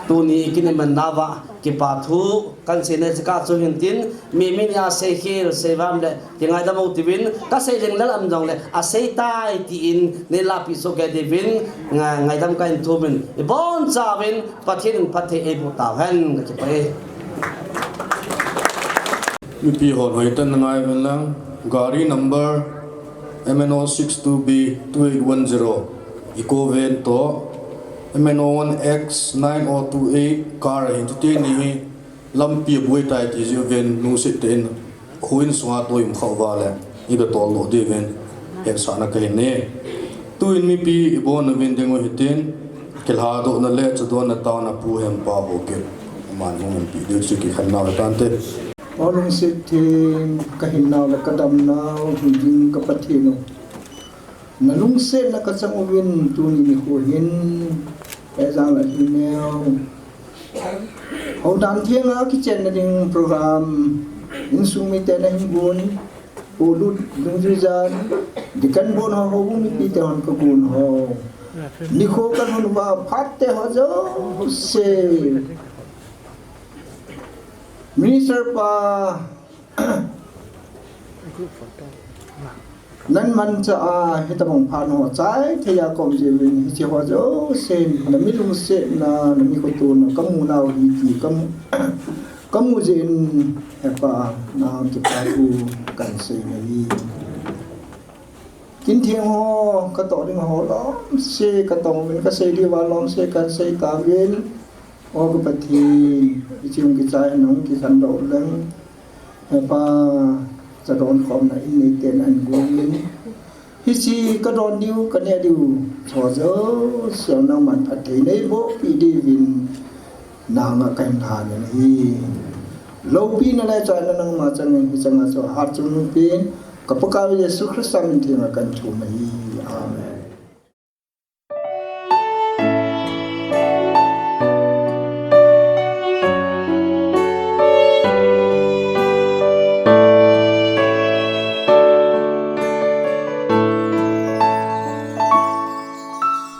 tu ni kin man nawa ki pa thu kan se ne ka chu hin tin mi min ya se khil se vam le ki ngai da mo tibin ka se leng la am jong le a se tai ti in ne la pi so ke devin ngai dam ka in thu min e bon cha vin pathen pathe e bu ta han ka pe mi pi hon hoi tan ngai wen lang gari number MNO62B 2810 eco van to MNO1X 9028 car hin tu ni lampi buai tai ti ju ven nu sit ten khuin sunga toim khawa le i be tol lo de ven ek sa na kai ne tu in mi pi bon ven dengo hitin kelha do na le chu do na ta na pu hem pa ho ke man mo pi de chu ki khan na tan te Orang sitin kahinnaw la kadamnaw hijing kapatino. Nalungse na kasangawin tuni ni Huhin Hejang la Lhingneo. Hau dan thiang a kitchen na ding program insumite na himbun ulut dungzizan dikan bon ho ho mi pite hon ko gun ho. Nikho kan hon ba phatte ho jo se Minister pa nan man cha a hitabong phan ho chai thaya kom je win chi ho jo sen na mi lung se na mi ko tu na kamu na hi ti kamu je in pa na ki pa tu kan se ni kin thiang ho ka to ding ho lo se ka tong min ka se di wa lom se kan se ta win o ko pati ichim ki chai nong ki kan do lang pa cha don khom na in ten an gom hi chi ka don diu ka ne diu cho zo so na man pati nei bo pi di vin na nga kan tha ni lo pi na la cha na nang ma chang ni chang so har chung pin ka pa ka Yesu Christ min thi nga kan thu mai amen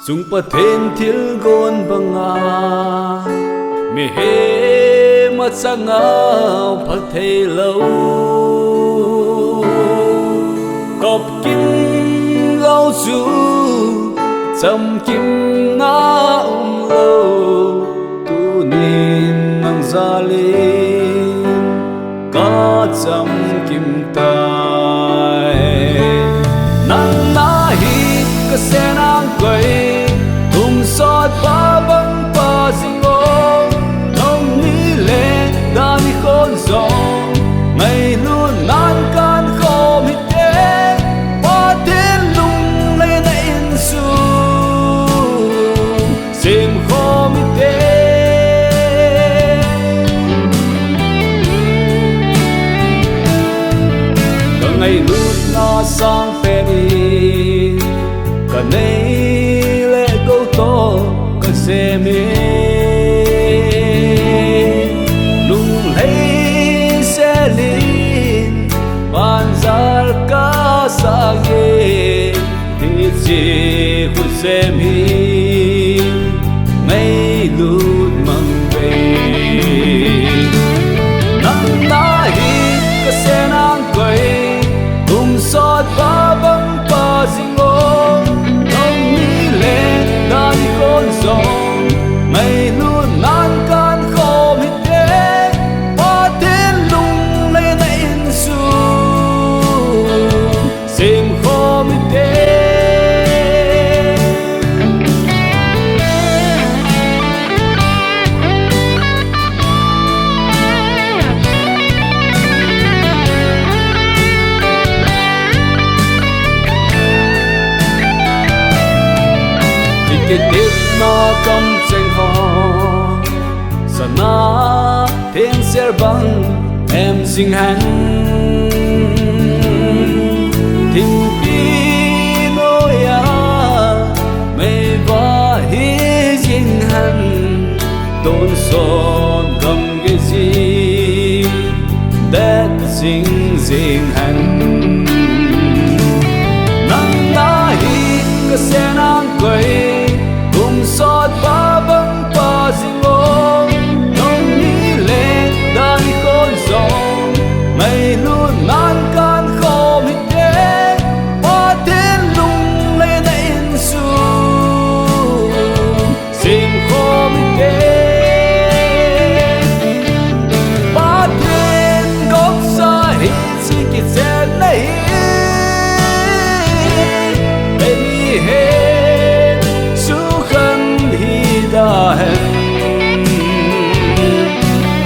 Chung pathen thil gon banga me he ma changa phal thei lo cop kim lo chu cham kim na lo tu nin nang zalin ka chim tai nang na hi ka sen ang quay tum sot ba bang pa zingo nong ni le da mi khôn zong mây luôn nan can khom hít đế ba tiếng lung lên in su sim khom hít đế ngày lúc nó sang phê đi cả nay lệ câu to cả xe mi lung lấy xe linh bàn giao cả sa ghê thì chỉ của xe mi ngày lúc mang về nắng na hi cả xe nang quay sot ba bang pa zingo nong ni le na ni kon zong mai luôn nan can khom hít đế ba tiếng lung lên na in su sim khom hít đế cái tết nó cầm tranh hò sa na thiên ser băng em sinh hắn thình pi nôi à mây va hi sinh hắn tôn son cầm cái gì tết sinh hắn nắng na hi cái xe nang quay sot ba bang pa zingo nong ni le da ni khôn zong mai luôn nan can khom hít đế ba tiếng lung lên na in su sim khom hít đế ba tiếng góc xa hít si kít sen na hi baby hey da hen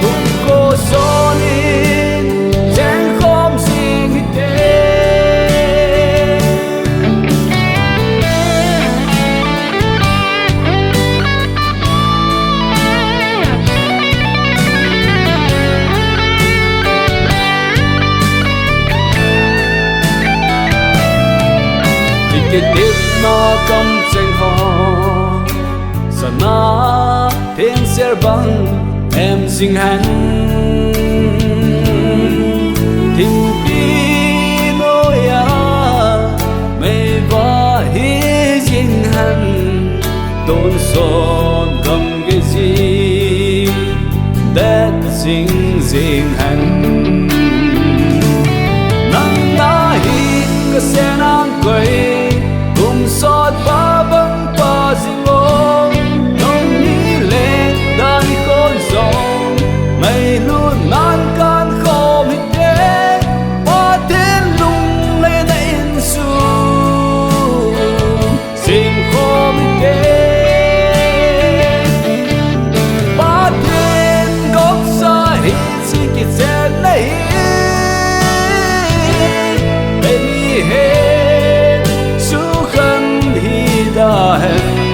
cũng có gió nên chẳng không gì hít đế thì cái tết nó cầm tranh hò sa na thiên ser băng em sinh hắn thình pi nôi à mây va hi sinh hắn tôn son cầm cái gì tết sinh hắn nắng na hi cái xe nang quay cùng sot ba bang pa zingo mây luôn nan can khom hít đế ba tiếng lung lên na in su sim khom hít đế ba tiếng góc xa hít si kít sen na hi baby hey su khăn hi da hen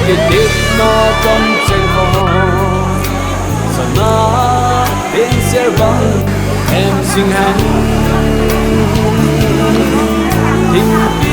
cái tết nó cầm tranh hò sa na thiên ser băng em sinh hắn thình